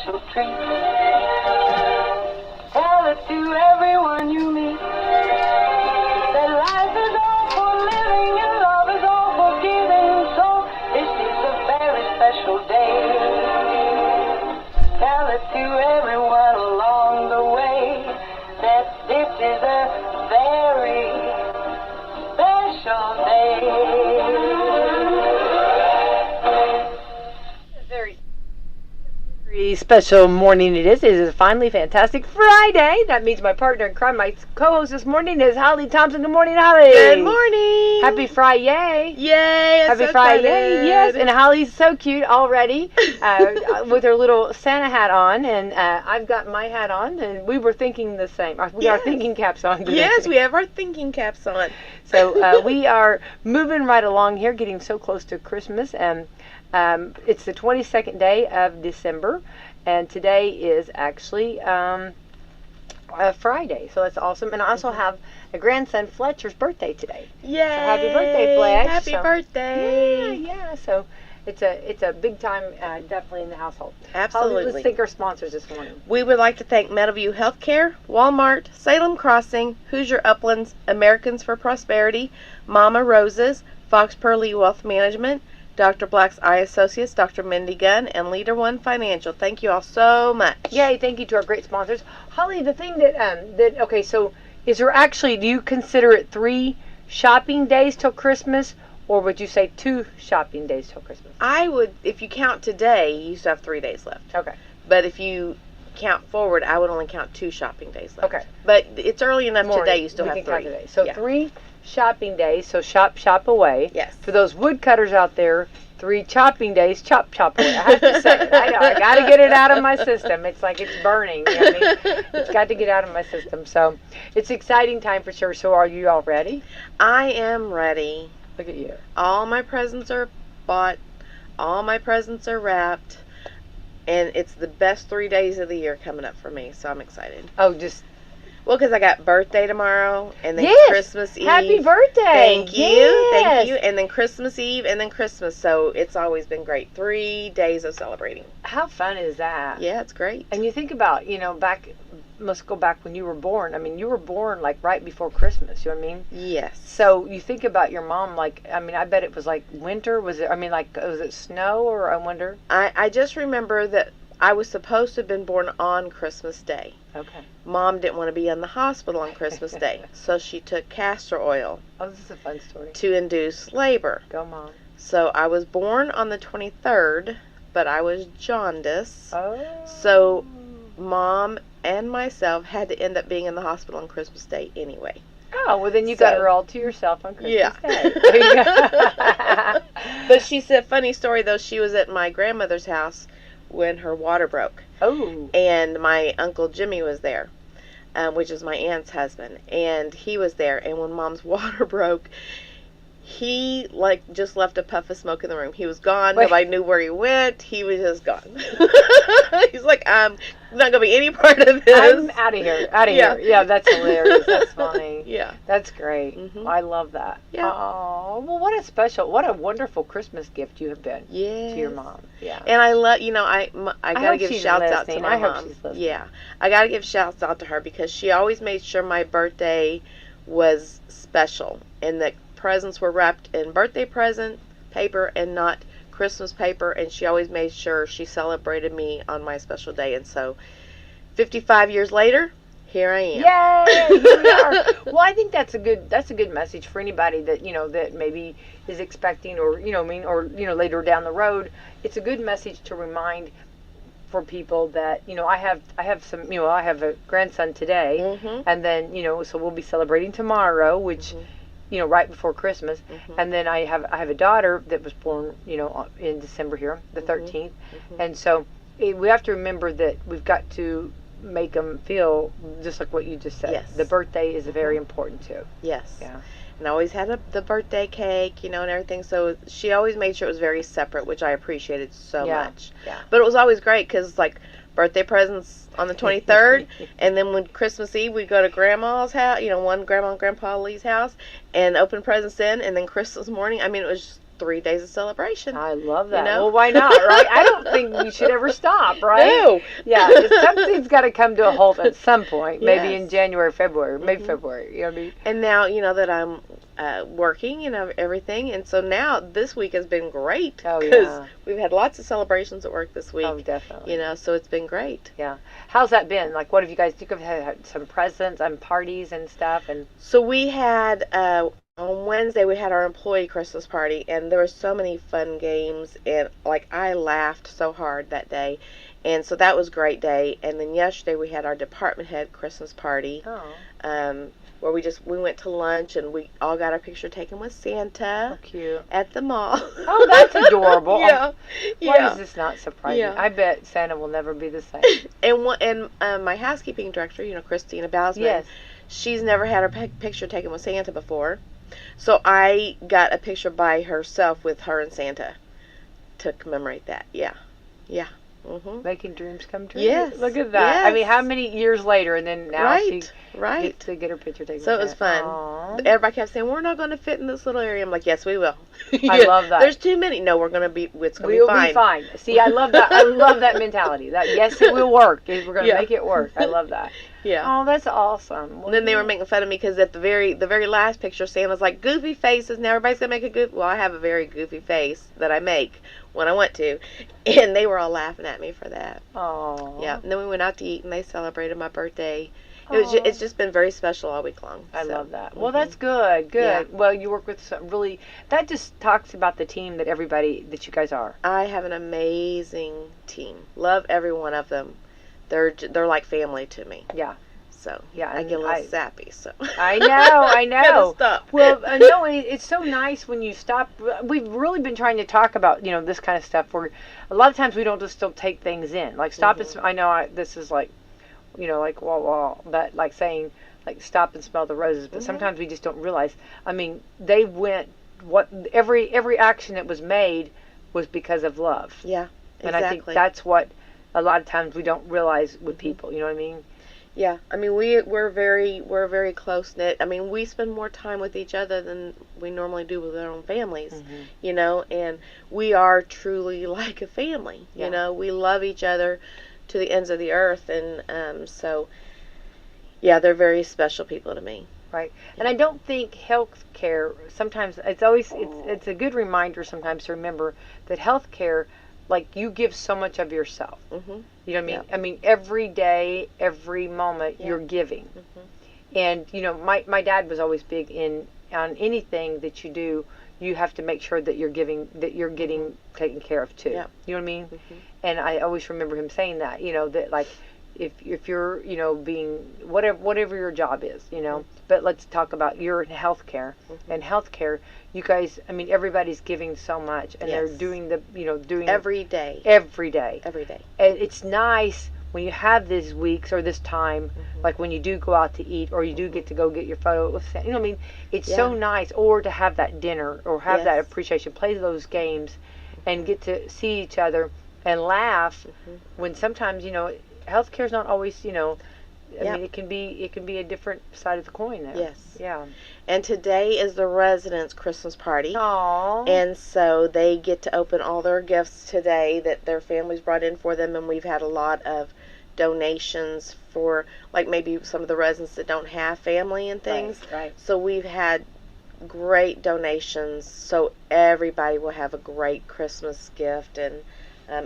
special treat. Tell it to everyone you meet that life is all for living and love is all for giving. So this is a very special day. Tell it to everyone along the way that this is a very special day. Very special morning it is. It is finally fantastic Friday. That means my partner in crime, my co-host this morning is Holly Thompson. Good morning, Holly. Good morning. Happy Friday. Yay. Happy so Friday. excited. Yes, and Holly's so cute already with her little Santa hat on, and I've got my hat on, and we were thinking the same. We are thinking caps on today. Yes, we have our thinking caps on. So we are moving right along here, getting so close to Christmas, and it's the 22nd day of December, and today is actually Friday, so that's awesome. And I also have a grandson, Fletcher's birthday today. Yay. So happy birthday, Fletch. Happy birthday. Yeah. So it's a big time, definitely in the household. Absolutely. Holly, let's thank our sponsors this morning. We would like to thank Meadowview Healthcare, Walmart, Salem Crossing, Hoosier Uplands, Americans for Prosperity, Mama Roses, Fox Purley Wealth Management, Dr. Black's Eye Associates, Dr. Mindy Gunn, and Leader One Financial. Thank you all so much. Yay, thank you to our great sponsors. Holly, the thing that okay, so is there actually, do you consider it 3 shopping days till Christmas, or would you say 2 shopping days till Christmas? I would, if you count today, you still have 3 days left. Okay. But if you count forward, I would only count 2 shopping days left. Okay. But it's early enough today, you still we have can 3. count today. So Yeah. 3 shopping days, so shop away. Yes. For those woodcutters out there, 3 chopping days, chop away. I have to say it. I know, I got to get it out of my system. It's like it's burning. You know what I mean? It's got to get out of my system. So it's an exciting time for sure. So are you all ready? I am ready. Look at you. All my presents are bought. All my presents are wrapped. And it's the best 3 days of the year coming up for me. So I'm excited. Oh, just... Well, because I got birthday tomorrow, and then Yes! Christmas Eve. Happy birthday! Thank you, Yes! thank you. And then Christmas Eve, and then Christmas. So it's always been great. 3 days of celebrating. How fun is that? Yeah, it's great. And you think about, let's go back when you were born. I mean, you were born like right before Christmas, you know what I mean? Yes. So you think about your mom, like, I mean, I bet it was like winter. Was it snow, or I wonder? I just remember that I was supposed to have been born on Christmas Day. Okay. Mom didn't want to be in the hospital on Christmas Day, so she took castor oil Oh, this is a fun story. to induce labor. Go, Mom. So I was born on the 23rd, but I was jaundice. Oh. So, Mom and myself had to end up being in the hospital on Christmas Day anyway. oh, well, then you got her all to yourself on Christmas Yeah. Day. There you go. But she said, funny story though, she was at my grandmother's house when her water broke. Oh. And my Uncle Jimmy was there, which is my aunt's husband. And he was there. And when Mom's water broke, he just left a puff of smoke in the room. He was gone. Wait. Nobody knew where he went. He was just gone. He's like, I'm not gonna be any part of this. I'm out of here. Yeah. Yeah, that's hilarious. That's funny. Yeah. That's great. Mhm. I love that. Yeah. Oh, well, what a wonderful Christmas gift you have been to your mom. Yeah. And I love, I gotta hope give she's shouts out to listening. my I hope mom. she's listening. Yeah, I gotta give shouts out to her because she always made sure my birthday was special and that presents were wrapped in birthday present paper and not Christmas paper. And she always made sure she celebrated me on my special day. And so, 55 years later, here I am. Yay! Here we are. Well, I think that's a good message for anybody that that maybe is expecting or later down the road. It's a good message to remind for people that I have some I have a grandson today, Mhm. and then so we'll be celebrating tomorrow, which right before Christmas, Mhm. and then I have a daughter that was born in December here, the 13th, and so we have to remember that we've got to make them feel just like what you just said. Yes. The birthday is very important too. Yes. Yeah. And I always had the birthday cake, and everything. So she always made sure it was very separate, which I appreciated so much. Yeah. But it was always great because, birthday presents on the 23rd, and then when Christmas Eve, we'd go to Grandma's house, one Grandma and Grandpa Lee's house, and open presents then, and then Christmas morning. I mean, it was 3 days of celebration. I love that. You know? Well, why not, right? I don't think you should ever stop, right? No. Yeah, something's got to come to a halt at some point. Maybe Yes. in January, February, maybe February. You know what I mean? And now, that I'm working and everything, and so now this week has been great. Oh, because yeah. we've had lots of celebrations at work this week. Oh, definitely. So it's been great. Yeah. How's that been? Like, what have you guys? You guys had some presents and parties and stuff, and So we had on Wednesday we had our employee Christmas party, and there were so many fun games, and like I laughed so hard that day, and so that was a great day. And then yesterday we had our department head Christmas party, where we went to lunch and we all got our picture taken with Santa cute. at the mall. Oh, that's adorable. Yeah, Why yeah. is this not surprising? Yeah. I bet Santa will never be the same. And my housekeeping director, Christina Bausman, Yes. she's never had her picture taken with Santa before. So I got a picture by herself with her and Santa to commemorate that. Yeah. Yeah. Mm-hmm. Making dreams come true. Yes. Look at that. Yes. I mean, how many years later, and then now she Right. gets to get her picture taken. So with it was that. fun. Aw. Everybody kept saying, we're not going to fit in this little area. I'm like, yes, we will. I love that. There's too many. No, we're going to be, it's going to We'll be fine. be fine. See, I love that. I love that mentality. That yes, it will work. We're going to Yeah. make it work. I love that. Yeah. Oh, that's awesome. Well, And then they were making fun of me because at the very last picture, Santa's like, goofy faces. Now everybody's going to make a goofy. Well, I have a very goofy face that I make when I want to. And they were all laughing at me for that. Oh. Yeah. And then we went out to eat and they celebrated my birthday. Aw. It's just been very special all week long. I So, love that. Well, mhm. that's good. Good. Yeah. Well, you work with some really. That just talks about the team that you guys are. I have an amazing team. Love every one of them. They're like family to me. Yeah. So Yeah, I and get a little sappy. So I know. Gotta stop. Well, no, it's so nice when you stop. We've really been trying to talk about this kind of stuff where a lot of times we don't just still take things in. Like stop and I know this is like, like wall, but like saying like stop and smell the roses. But sometimes we just don't realize. I mean, they went every action that was made was because of love. Yeah, exactly. And I think that's what a lot of times we don't realize with people. You know what I mean? Yeah, I mean we're very close knit. I mean we spend more time with each other than we normally do with our own families, and we are truly like a family. Yeah. We love each other to the ends of the earth, and so yeah, they're very special people to me. Right. And I don't think health care, sometimes it's a good reminder sometimes to remember that health care, like you give so much of yourself. Mm-hmm. You know what I mean? Yep. I mean, every day, every moment, you're giving. And, my dad was always big on anything that you do, you have to make sure that you're getting taken care of too. Yep. You know what I mean? And I always remember him saying that, that like, if you're, being, whatever your job is, but let's talk about your health care. And health care, you guys, I mean, everybody's giving so much, and they're doing doing Every day. every day. Every day. And it's nice when you have these weeks or this time, like when you do go out to eat or you do get to go get your photo with, I mean, it's so nice, or to have that dinner or have that appreciation, play those games, and get to see each other and laugh. When sometimes healthcare's not always I mean, it can be a different side of the coin there. Yes. Yeah. And today is the residents' Christmas party. Aww. And so they get to open all their gifts today that their families brought in for them, and we've had a lot of donations for, like, maybe some of the residents that don't have family and things. Right. So we've had great donations, so everybody will have a great Christmas gift, and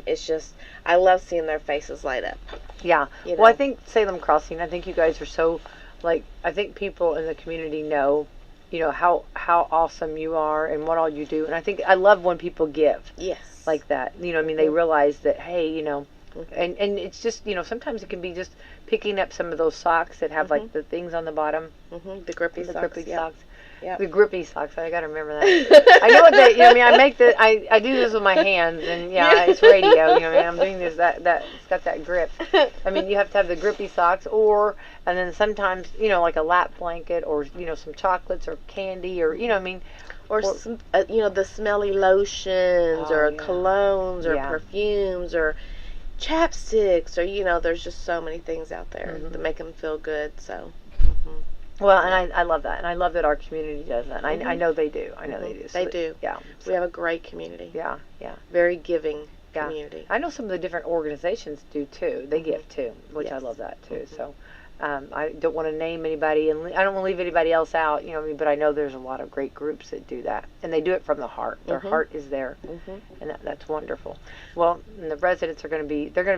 it's just, I love seeing their faces light up. Yeah. Well, I think Salem Crossing, I think you guys are so, like, I think people in the community know, how awesome you are and what all you do. And I love when people give. Yes. Like that. I mean, they realize that, hey, and it's just, sometimes it can be just picking up some of those socks that have, like, the things on the bottom. The grippy socks. Grippy socks. Yep. The grippy socks. I got to remember that. I know what they, I mean, I make I do this with my hands, and it's radio, I'm doing this, that, it's got that grip. I mean, you have to have the grippy socks, and then sometimes, like a lap blanket, or, some chocolates, or candy, or, Or some, the smelly lotions, or colognes, or perfumes, or chapsticks, or, there's just so many things out there that make them feel good, so. Well, and I love that, and I love that our community does that. And I know they do. I know they do. They do. Yeah. We have a great community. Yeah. Yeah. Very giving Yeah. community. I know some of the different organizations do too. They give too, which I Yes. love that too. So I don't want to name anybody, and I don't want to leave anybody else out. You know what I mean? But I know there's a lot of great groups that do that, and they do it from the heart. Their heart is there, and that's wonderful. Well, and the residents are going to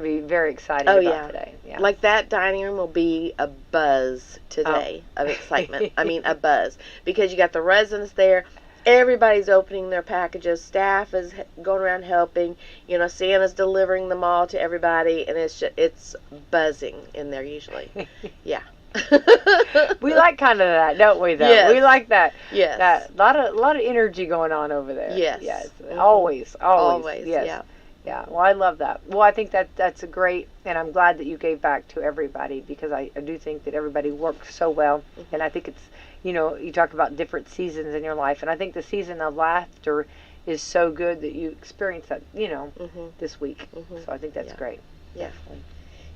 be very excited about today. Yeah. Like that dining room will be a buzz today of excitement. I mean, a buzz, because you got the residents there. Everybody's opening their packages. Staff is going around helping. You know, Santa's delivering them all to everybody, and it's buzzing in there usually. Yeah. We like kind of that, don't we? Though Yes. we like that. Yes. That lot of energy going on over there. Yes. Yes. Mhm. Always. Always. Yes. Yeah. Yeah. Well, I love that. Well, I think that's a great, and I'm glad that you gave back to everybody, because I do think that everybody works so well, and I think it's, you know, you talk about different seasons in your life, and I think the season of laughter is so good that you experience that, you know, this week. So I think that's great. Yeah. Definitely.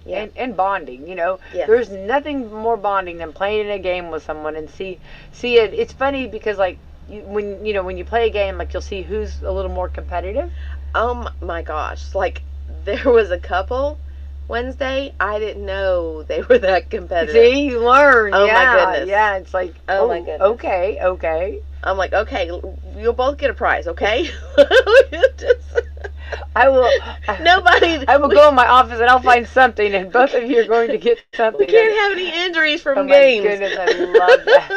Yeah. And bonding, you know, Yes. there's nothing more bonding than playing a game with someone and see it. It's funny because like when you play a game, like you'll see who's a little more competitive. Oh my gosh. Like, there was a couple Wednesday, I didn't know they were that competitive. See, you learn. Oh, yeah, my goodness. Yeah, it's like, Oh, my goodness. Okay. I'm like, okay, you'll both get a prize, okay? I will. Nobody. I will go in my office and I'll find something, and both of you are going to get something. We can't have any injuries from Oh games. my goodness, I love that.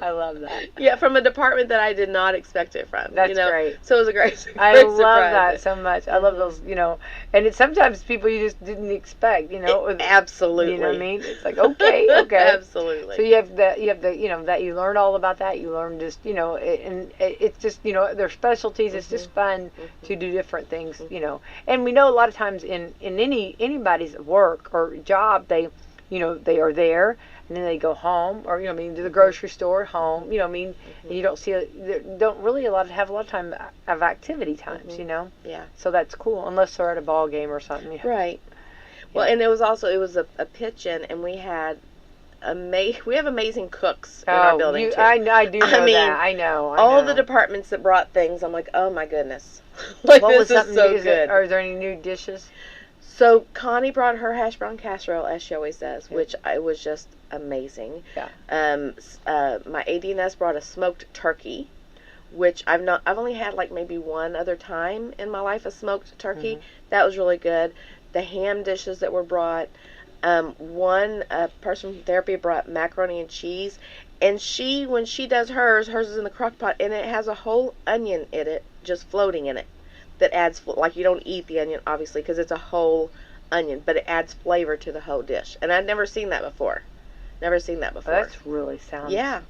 I love that. Yeah, from a department that I did not expect it from. That's great. So it was a great I great love surprise. that so much. I love those, you know, and it's sometimes people you just didn't expect, you know. Absolutely. You know what I mean? It's like, okay. Absolutely. So you have the, you know, that you learn all about that. You learn just, you know, and it's just, you know, their specialties. It's just fun to do different things, you know. And we know a lot of times in anybody's work or job, they, you know, they are there. And then they go home, or, you know, I mean, to the grocery store, home, you know, I mean, and you don't don't really have a lot of time of activity times, you know. Yeah. So that's cool, unless they're at a ball game or something. Yeah. Right. Well, and it was a pitch-in, and we had we have amazing cooks in our building too. I do know I mean, that. I know. All the departments that brought things, I'm like, oh my goodness, like, What was this is something? so good. Are there any new dishes? So Connie brought her hash brown casserole, as she always does, which I was just amazing. Yeah. My AD&S brought a smoked turkey, which I've only had like maybe one other time in my life, a smoked turkey. That was really good. The ham dishes that were brought. One person from therapy brought macaroni and cheese, and when she does hers is in the crock pot, and it has a whole onion in it, just floating in it. That adds, like, you don't eat the onion, obviously, because it's a whole onion, but it adds flavor to the whole dish. And I'd never seen that before. That's really sounds. Yeah.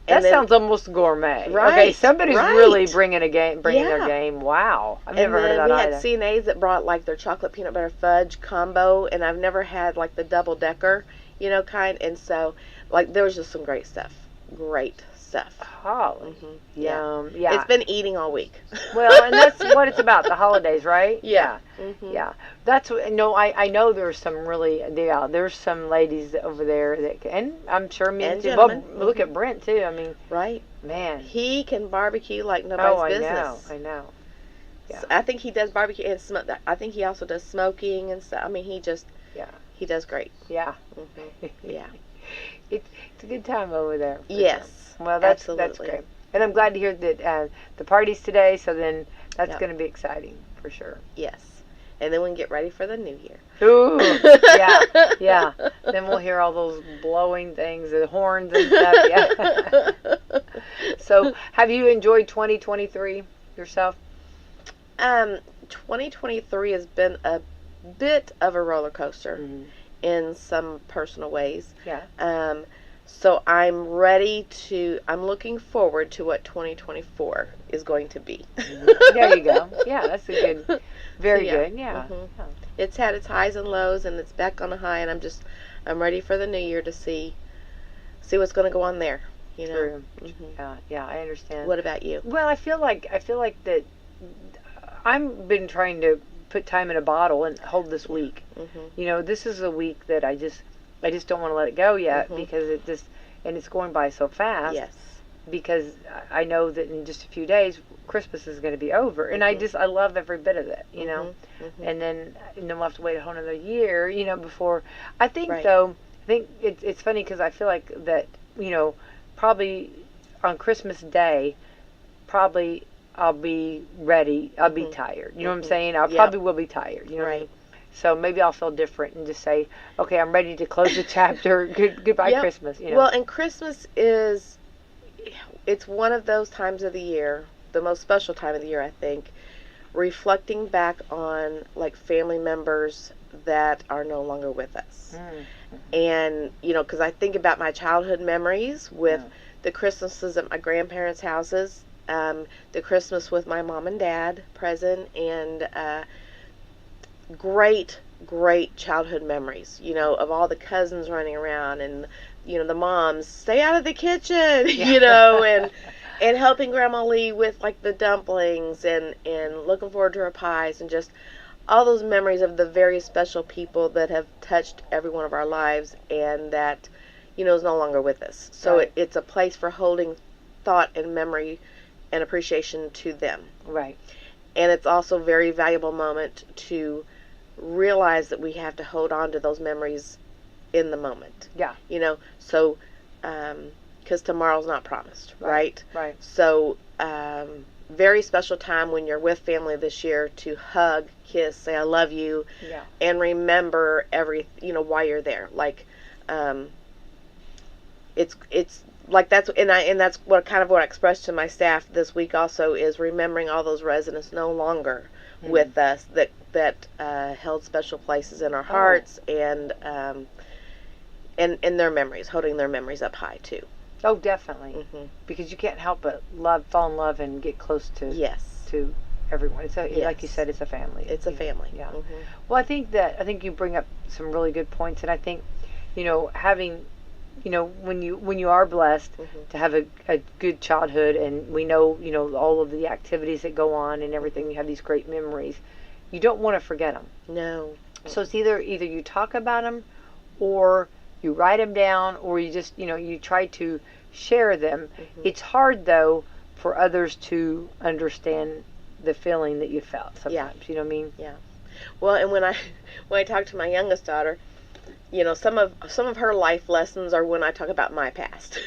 That sounds almost gourmet. Right. Okay, somebody's right. really bringing their Yeah. game. Wow. I've And never heard of that we either. had CNAs that brought, like, their chocolate peanut butter fudge combo, and I've never had, like, the double decker, you know, kind. And so, like, there was just some great stuff. Holly. Yum. Yeah. It's been eating all week. Well, and that's what it's about, the holidays, right? Yeah. Yeah. That's what, no, I know there's some there's some ladies over there that and I'm sure men And too. gentlemen. Well, look at Brent too. I mean, Right. man. He can barbecue like nobody's business. I know. Yeah. So I think he does barbecue and smoke. I think he also does smoking and stuff. I mean, he does great. Yeah. Yeah. It's a good time over there. Yes. Well, that's absolutely. great. And I'm glad to hear that the party's today, so then that's Yep. going to be exciting for sure. Yes. And then we can get ready for the new year. Ooh, yeah. Then we'll hear all those blowing things, the horns and stuff, yeah. So, have you enjoyed 2023 yourself? 2023 has been a bit of a roller coaster in some personal ways. Yeah. So I'm looking forward to what 2024 is going to be. There you go. Yeah, that's very So, yeah. good. Yeah. Yeah. It's had its highs and lows, and it's back on a high, and I'm ready for the new year to see what's going to go on there. You know. True. Yeah, I understand. What about you? Well, I feel like that I've been trying to put time in a bottle and hold this week. You know, this is a week that I just don't want to let it go yet Mhm. because and it's going by so fast. Yes. Because I know that in just a few days Christmas is going to be over, and I love every bit of it, you know. Mhm. And then we'll have to wait a whole another year, you know, before. I think Right. though, I think it's funny because I feel like that, you know, probably on Christmas Day, probably I'll be ready. I'll be tired. You know what I'm saying? I Yep. probably will be tired. You know what I Right. mean? So maybe I'll feel different and just say, okay, I'm ready to close the chapter. Goodbye, Yep. Christmas. You know? Well, and Christmas it's one of those times of the year, the most special time of the year, I think, reflecting back on like family members that are no longer with us. And, you know, because I think about my childhood memories with the Christmases at my grandparents' houses, the Christmas with my mom and dad present, and great childhood memories, you know, of all the cousins running around, and, you know, the moms, stay out of the kitchen, you know, and helping Grandma Lee with like the dumplings, and looking forward to her pies, and just all those memories of the very special people that have touched every one of our lives, and that, you know, is no longer with us. So Right. it's a place for holding thought and memory and appreciation to them. Right. And it's also a very valuable moment to realize that we have to hold on to those memories in the moment. Yeah. You know, so, because tomorrow's not promised, right? Right. So, very special time when you're with family this year to hug, kiss, say I love you, Yeah. and remember you know, why you're there. Like, it's like that's what I expressed to my staff this week also, is remembering all those residents no longer with us that held special places in our hearts, and their memories, holding their memories up high too. Oh, definitely. Mhm. Because you can't help but fall in love and get close to Yes. to everyone. It's like you Yes. said, it's a family. It's a You know, family. Yeah. Mhm. Well, I think you bring up some really good points, and I think, you know, having, you know, when you are blessed to have a good childhood, and we know, you know, all of the activities that go on and everything, you have these great memories. You don't want to forget them. No. So it's either you talk about them, or you write them down, or you just, you know, you try to share them. It's hard though for others to understand the feeling that you felt sometimes. You know what I mean? Yeah. Well, and when I talk to my youngest daughter, you know, some of her life lessons are when I talk about my past.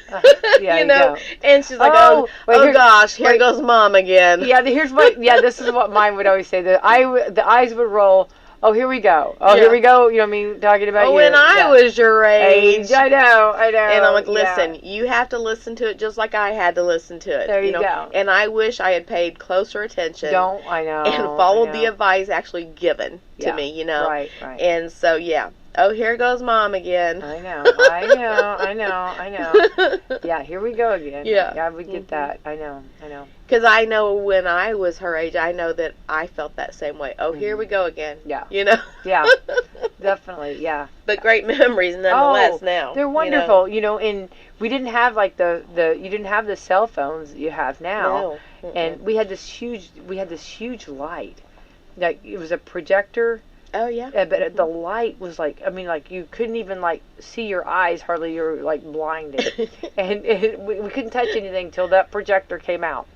Yeah, you know, go. and she's like, Oh, wait, oh gosh, here goes mom again. Yeah, here's what. Yeah, this is what mine would always say. The eyes would roll. Oh, here we go. Oh, here we go. You know what I mean? Talking about you. When I was your age. I know. And I'm like, listen, you have to listen to it just like I had to listen to it. There you know? go. And I wish I had paid closer attention. I know. And followed the advice actually given to me, you know. Right. And so, yeah. Oh, here goes mom again. I know. Yeah, here we go again. Yeah, we get that. I know. Because I know when I was her age, I know that I felt that same way. Oh, here we go again. Yeah. You know? Yeah, definitely, yeah. But great memories nonetheless now. They're wonderful, you know, and we didn't have like you didn't have the cell phones that you have now. No. And we had this huge light. Like, it was a projector. Oh, yeah. But the light was like, I mean, like, you couldn't even like see your eyes hardly. You were like blinded. And we couldn't touch anything till that projector came out.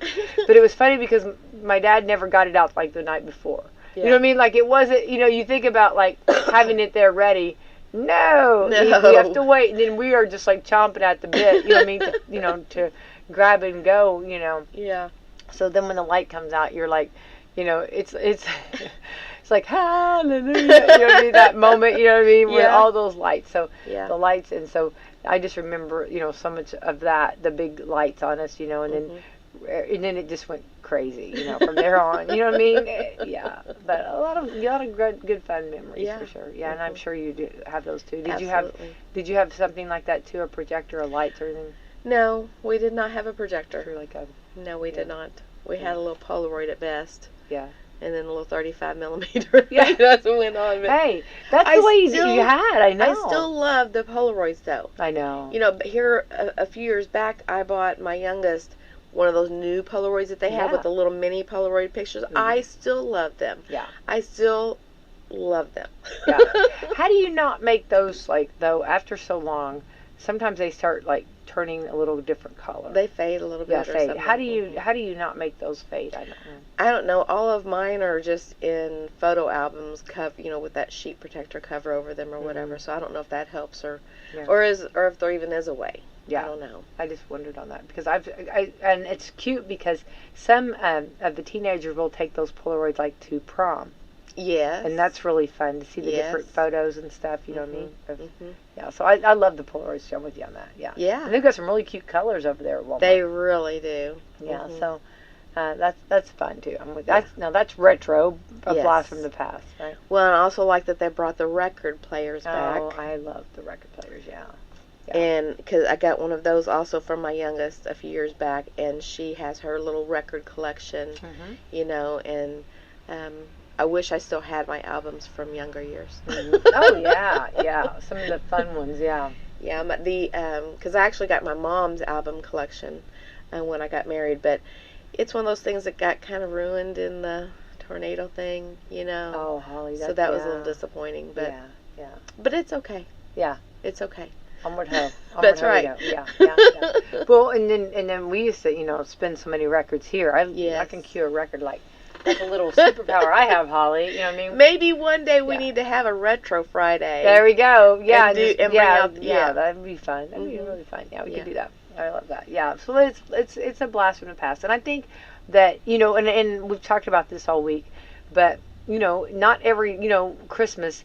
But it was funny because my dad never got it out like the night before. You know what I mean? Like, it wasn't, you know, you think about like having it there ready. No. We have to wait. And then we are just like chomping at the bit, you know what I mean? To grab it and go, you know. Yeah. So then when the light comes out, you're like, you know, it's it's like, hallelujah, you know what I mean? That moment, you know what I mean? With all those lights. So the lights, and so I just remember, you know, so much of that, the big lights on us, you know, and then it just went crazy, you know, from there on. You know what I mean? Yeah. But a lot of good fun memories for sure. Yeah, and I'm sure you do have those too. Did you have something like that too, a projector or lights or anything? No, we did not have a projector. Or like no, we did not. We had a little Polaroid at best. Yeah. And then a little 35 millimeter. Yeah, that's what went on. But hey, that's the way you had. I know. I still love the Polaroids though. I know. You know, but here a few years back, I bought my youngest one of those new Polaroids that they have with the little mini Polaroid pictures. I still love them. Yeah. I still love them. Yeah. How do you not make those, like, though, after so long, sometimes they start, like, turning a little different color. They fade a little bit. Yeah, or fade. something. How do you not make those fade? I don't know. I don't know. All of mine are just in photo albums, with that sheet protector cover over them or whatever. So I don't know if that helps or if there even is a way. Yeah. I don't know. I just wondered on that because and it's cute because some of the teenagers will take those Polaroids like to prom. Yes. And that's really fun to see the different Yes. photos and stuff, you know what I mean? Mm-hmm. Yeah, so I love the Polaroids, so I'm with you on that, yeah. Yeah. And they've got some really cute colors over there at Walmart. They really do. Yeah, Mhm. so that's fun too. I'm with that's retro, a Yes. blast from the past, right? Well, and I also like that they brought the record players back. Oh, I love the record players, yeah. And because I got one of those also from my youngest a few years back, and she has her little record collection, and I wish I still had my albums from younger years. Oh yeah, some of the fun ones, yeah. Yeah, because I actually got my mom's album collection when I got married, but it's one of those things that got kind of ruined in the tornado thing, Oh, Holly, so that was a little disappointing, but yeah. but it's okay. Yeah. It's okay. Onward ho. That's right. Yeah. Well, and then we used to, spin so many records here. I can cue a record like a little superpower I have, Holly. You know what I mean? Maybe one day we need to have a retro Friday. There we go. Yeah, and bring out, that'd be fun. That'd be really fun. Yeah, we could do that. I love that. Yeah, so it's a blast from the past, and I think that and we've talked about this all week, but not every Christmas.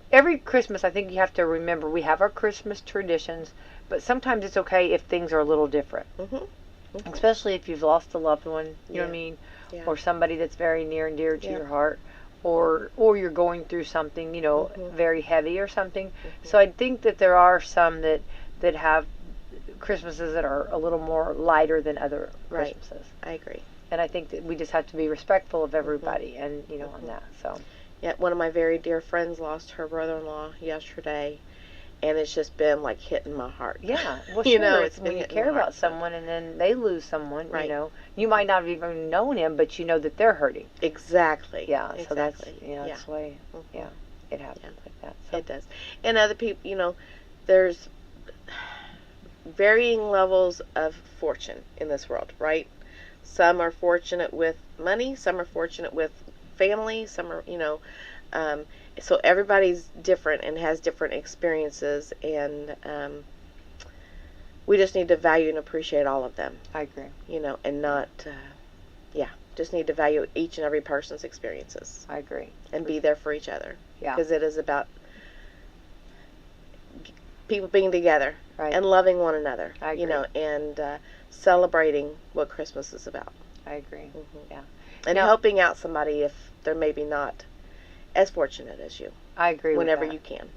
Every Christmas, I think you have to remember we have our Christmas traditions, but sometimes it's okay if things are a little different. Mm-hmm. Especially if you've lost a loved one, you know what I mean, or somebody that's very near and dear to your heart, or you're going through something, very heavy or something. Mm-hmm. So I think that there are some that have Christmases that are a little more lighter than other Christmases. I agree. And I think that we just have to be respectful of everybody, and on that. So. Yeah, one of my very dear friends lost her brother-in-law yesterday, and it's just been like hitting my heart. Yeah, well, sure. It's when you care about someone and then they lose someone, you might not have even known him, but you know that they're hurting. Exactly. Yeah, exactly. so that's that's the way. Yeah, it happens like that. So. It does. And other people, there's varying levels of fortune in this world, right? Some are fortunate with money, some are fortunate with family, some are, so everybody's different and has different experiences, and we just need to value and appreciate all of them. I agree. And not, just need to value each and every person's experiences. I agree. And be there for each other. Yeah. Because it is about people being together and loving one another. I agree. And celebrating what Christmas is about. I agree. Mm-hmm. Yeah. And helping out somebody if they're maybe not as fortunate as you. I agree. Whenever with you can.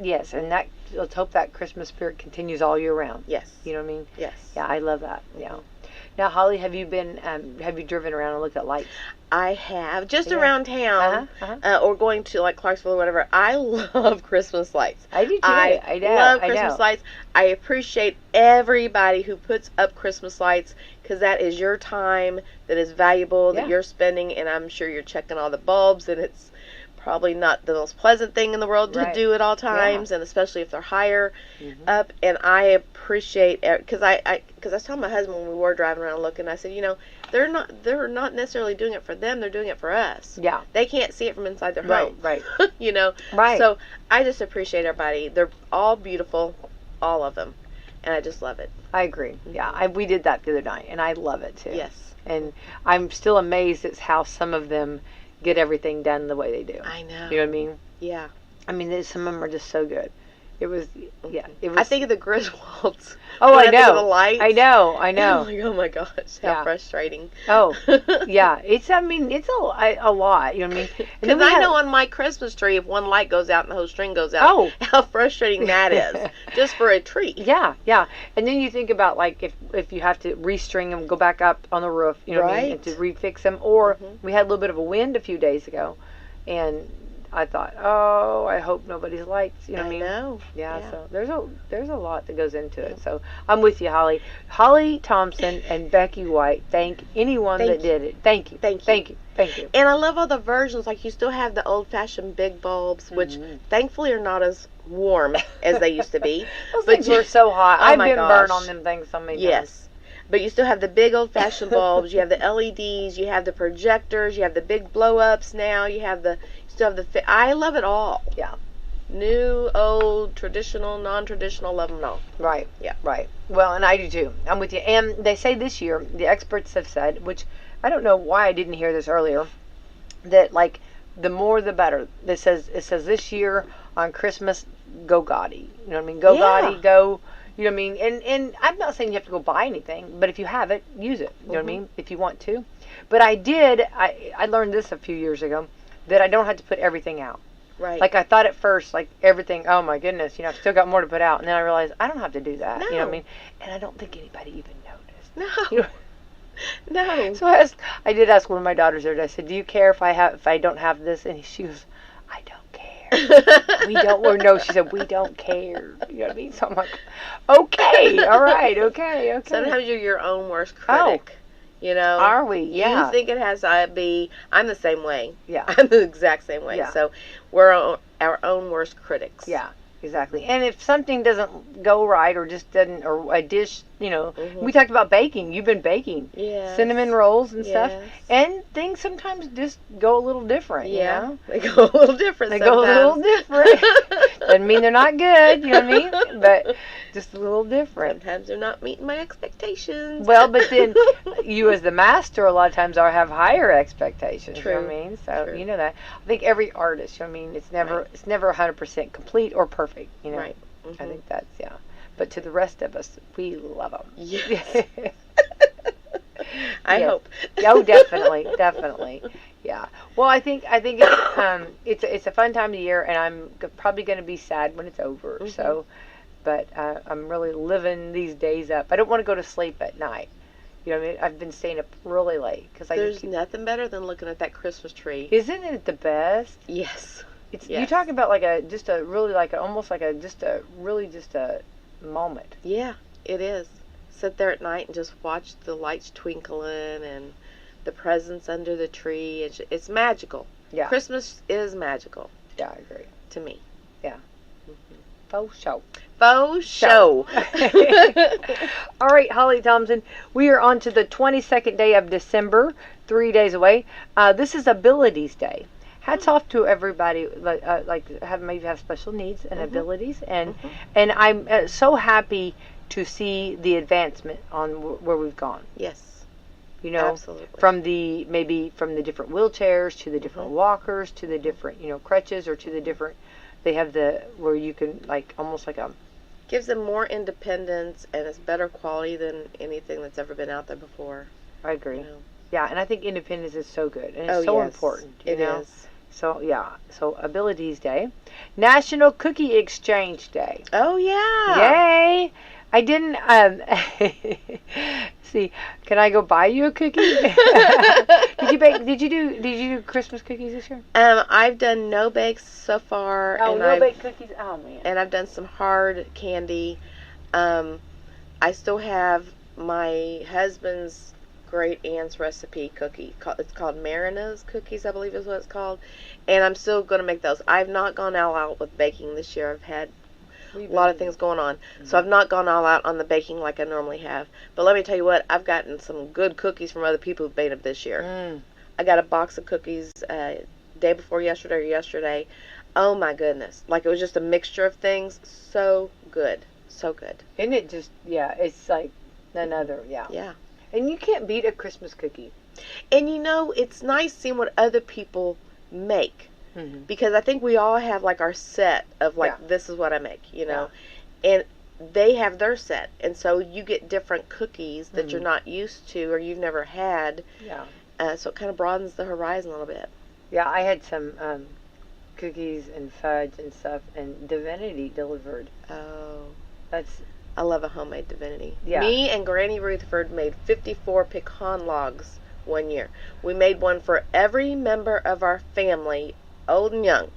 Yes, and let's hope that Christmas spirit continues all year round. Yes. You know what I mean? Yes. Yeah, I love that. Mm-hmm. Yeah. Now, Holly, have you driven around and looked at lights? I have, just around town, or going to like Clarksville or whatever. I love Christmas lights. I do too. I love Christmas lights. I appreciate everybody who puts up Christmas lights, because that is your time that is valuable, that you're spending, and I'm sure you're checking all the bulbs, and it's probably not the most pleasant thing in the world to do at all times, and especially if they're higher up. And I appreciate it, because I was telling my husband when we were driving around looking, I said, they're not necessarily doing it for them, they're doing it for us. Yeah. They can't see it from inside their home. Right. Right. So I just appreciate everybody. They're all beautiful, all of them, and I just love it. I agree. Yeah, we did that the other night, and I love it too. Yes. And I'm still amazed at how some of them get everything done the way they do. I know. You know what I mean? Yeah. I mean, some of them are just so good. It was. I think of the Griswolds. Oh, I know. The lights. I know. I'm like, oh my gosh, how frustrating. Oh, yeah. It's a lot. You know what I mean? Because I know on my Christmas tree, if one light goes out and the whole string goes out, how frustrating that is, just for a tree. Yeah. And then you think about, like, if you have to restring them, go back up on the roof, you know what I mean, and to refix them. Or we had a little bit of a wind a few days ago, and I thought, oh, I hope nobody's liked. You know what I mean? know. Yeah. So there's a lot that goes into it. So I'm with you, Holly. Holly Thompson and Becky White. Thank anyone that did it. Thank you. Thank you. Thank you. Thank you. And I love all the versions. Like, you still have the old-fashioned big bulbs, which thankfully are not as warm as they used to be. Those things were so hot. Oh I've my been gosh. burned on them things so many times. Yes. But you still have the big old-fashioned bulbs. You have the LEDs. You have the projectors. You have the big blow-ups now. You still have the. I love it all. Yeah. New, old, traditional, non-traditional. Love them all. Right. Yeah. Right. Well, and I do too. I'm with you. And they say this year, the experts have said, which I don't know why I didn't hear this earlier, that like the more the better. It says this year on Christmas, go Gotti. You know what I mean? Go Gotti. Go. You know what I mean? And I'm not saying you have to go buy anything, but if you have it, use it. You know what I mean? If you want to. But I learned this a few years ago, that I don't have to put everything out. Right. Like, I thought at first, like, everything, oh my goodness, I've still got more to put out. And then I realized I don't have to do that. No. You know what I mean? And I don't think anybody even noticed. No. You know? No. So I did ask one of my daughters there. I said, "Do you care if I don't have this?" And she goes, "I don't care." We don't. Or no, she said, "We don't care." You know what I mean? So I'm like, "Okay, all right, okay." Sometimes you're your own worst critic. You know? Are we? Yeah. You think it has to be. I'm the same way. Yeah. I'm the exact same way. Yeah. So we're our own worst critics. Yeah. Exactly. And if something doesn't go right or just doesn't, or a dish, we talked about baking. You've been baking. Yeah. Cinnamon rolls and stuff. Yes. And things sometimes just go a little different, Yeah. you know? They go a little different They sometimes. go a little different. Doesn't mean they're not good, you know what I mean? But just a little different. Sometimes they're not meeting my expectations. Well, but then you as the master a lot of times have higher expectations. True. You know what I mean? So True. you know that. I think every artist, you know what I mean, it's never 100% complete or perfect, you know. Right. I think that's But to the rest of us, we love them. Yes. I Yes. hope. Oh, definitely. Yeah. Well, I think it's a fun time of year, and I'm probably going to be sad when it's over. Mm-hmm. So, but I'm really living these days up. I don't want to go to sleep at night. You know what I mean? I've been staying up really late because There's nothing better than looking at that Christmas tree. Isn't it the best? Yes. It's Yes. You talk about like a moment. Yeah, it is. Sit there at night and just watch the lights twinkling and the presents under the tree. It's magical. Yeah. Christmas is magical Yeah, I agree. to me. Yeah. Faux show. Faux show. All right, Holly Thompson. We are on to the 22nd day of December, 3 days away. This is Abilities Day. Hats off to everybody maybe have special needs and abilities, and I'm so happy to see the advancement on where we've gone. Yes. You know, Absolutely. from the different wheelchairs to the different walkers to the different crutches, or to the different. They have where you can almost like a. Gives them more independence, and it's better quality than anything that's ever been out there before. I agree. You know? Yeah, and I think independence is so good, and it's so important. It is. So so Abilities Day, National Cookie Exchange Day. Oh yeah. Yay! I didn't see. Can I go buy you a cookie? Did you bake? Did you do Christmas cookies this year? I've done no bakes so far. Oh, and no bake cookies. Oh man. And I've done some hard candy. I still have my husband's great aunt's recipe cookie. It's called Marina's cookies, I believe is what it's called. And I'm still going to make those. I've not gone all out with baking this year. I've had a lot of things going on. So I've not gone all out on the baking like I normally have. But let me tell you what, I've gotten some good cookies from other people who've made them this year. I got a box of cookies day before yesterday. Oh my goodness. Like, it was just a mixture of things. So good. So good. Isn't it just, it's like another, Yeah. And you can't beat a Christmas cookie. And it's nice seeing what other people make. Because I think we all have like our set of this is what I make, and they have their set, and so you get different cookies that you're not used to or you've never had. So it kind of broadens the horizon a little bit. Yeah, I had some cookies and fudge and stuff, and Divinity delivered. Oh, I love a homemade Divinity. Yeah. Me and Granny Rutherford made 54 pecan logs one year. We made one for every member of our family, old and young.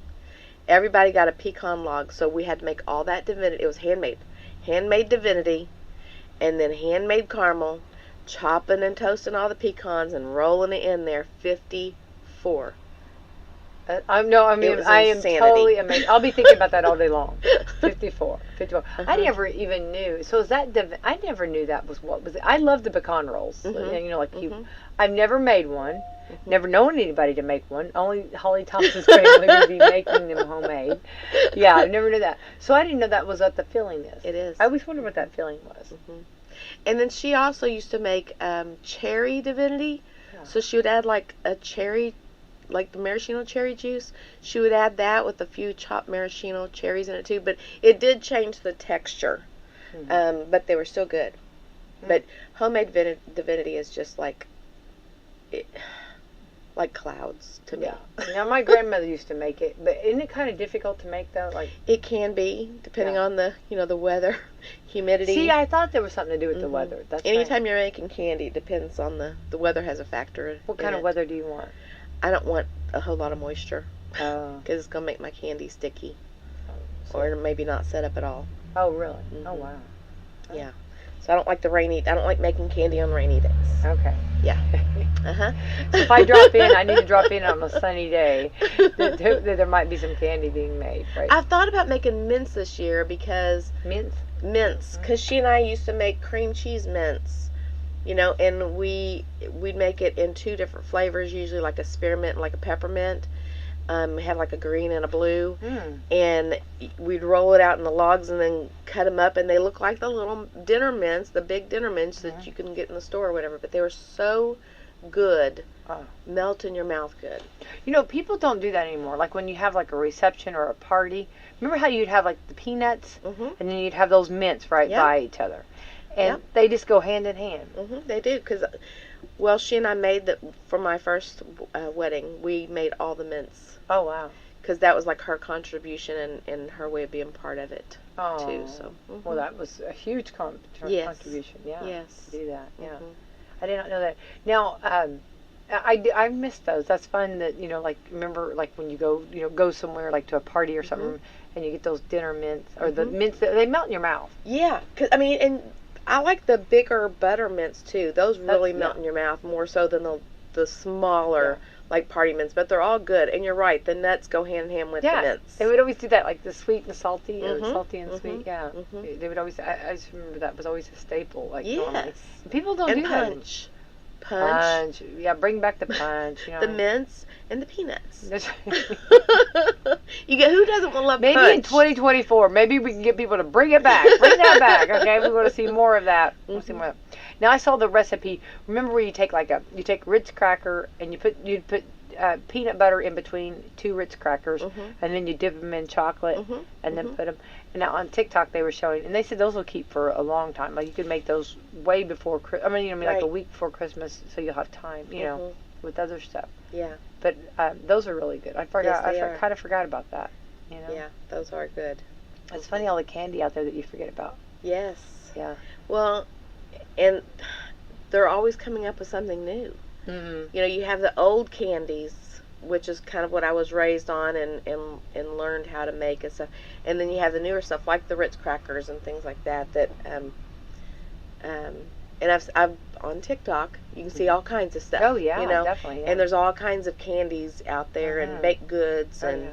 everybody got a pecan log, so we had to make all that divinity. It was handmade divinity, and then handmade caramel, chopping and toasting all the pecans and rolling it in there. 54. I was I am insanity. totally amazed. I'll be thinking about that all day long. 54. Uh-huh. I never even knew. So is that I never knew that was what was it. I love the pecan rolls. Mhm. You know, like you. Mhm. I've never made one. Never known anybody to make one. Only Holly Thompson's family would be making them homemade. Yeah, I never knew that. So I didn't know that was what the filling is. It is. I always wondered what that filling was. Mhm. And then she also used to make cherry divinity. Yeah. So she would add like a cherry, like the maraschino cherry juice. She would add that with a few chopped maraschino cherries in it too. But it did change the texture. Mhm. But they were still good. Mhm. But homemade divinity is just like, like clouds to me. Yeah. Now my grandmother used to make it, but isn't it kind of difficult to make though? Like, It can be, depending Yeah. on the the weather, humidity. see, I thought there was something to do with the Mhm. weather. That's Anytime you're making candy, it depends on the weather has a factor. What in kind of it. weather do you want? I don't want a whole lot of moisture Oh, because it's gonna make my candy sticky, or maybe not set up at all. oh really? Oh Mhm. wow. Yeah. So I don't like I don't like making candy on rainy days. Okay. Yeah. Uh huh. So if I drop in, I need to drop in on a sunny day. That there might be some candy being made, right? I've thought about making mints this year because Mints. because she and I used to make cream cheese mints, and we'd make it in 2 different flavors, usually like a spearmint and like a peppermint. Have like a green and a blue, Mm. and we'd roll it out in the logs and then cut them up, and they look like the little dinner mints, the big dinner mints that you can get in the store or whatever. But they were so good, Oh. melt in your mouth good. You know, people don't do that anymore. Like when you have like a reception or a party. Remember how you'd have like the peanuts, Mhm. and then you'd have those mints right Yeah. by each other, and Yep. they just go hand in hand. They do, because she and I made that for my first wedding. We made all the mints. Oh wow. Because that was like her contribution and her way of being part of it Oh. too. So Well, that was a huge Yes. contribution. Yeah. Yes. To do that. Yeah. Mhm. I did not know that. Now, I missed those. That's fun. That like remember like when you go somewhere like to a party or something, and you get those dinner mints or the mints that they melt in your mouth. Yeah, because and I like the bigger butter mints too. Those really That's- melt yeah. in your mouth more so than the smaller like party mints. But they're all good, and you're right. The nuts go hand in hand with the Yeah, mints. they would always do that, like the sweet and salty, or Mhm, salty and sweet. mhm, Yeah, mhm. they would always. I just remember that was always a staple. Like normally. Yes, People don't and do that. punch. Punch. Yeah, bring back the punch. The mints and the peanuts. That's- Who doesn't want to love Maybe punch? in 2024, maybe we can get people to bring it back. Bring that back, okay? We want to see more of that. We want to see more of that. Now I saw the recipe. Remember where you take Ritz cracker and you put peanut butter in between 2 Ritz crackers, and then you dip them in chocolate, and then put them. And now on TikTok they were showing, and they said those will keep for a long time. Like you could make those way before like Right. a week before Christmas, so you'll have time, with other stuff. Yeah, But those are really good. I forgot. Yes, they are. kind of forgot about that. yeah, those are good. It's funny all the candy out there that you forget about. Yes. Yeah. Well, and they're always coming up with something new. Mm-hmm. You have the old candies, which is kind of what I was raised on and learned how to make and stuff. And then you have the newer stuff like the Ritz crackers and things like that. And I've on TikTok you can see all kinds of stuff. Oh yeah, definitely. Yeah. And there's all kinds of candies out there and baked goods and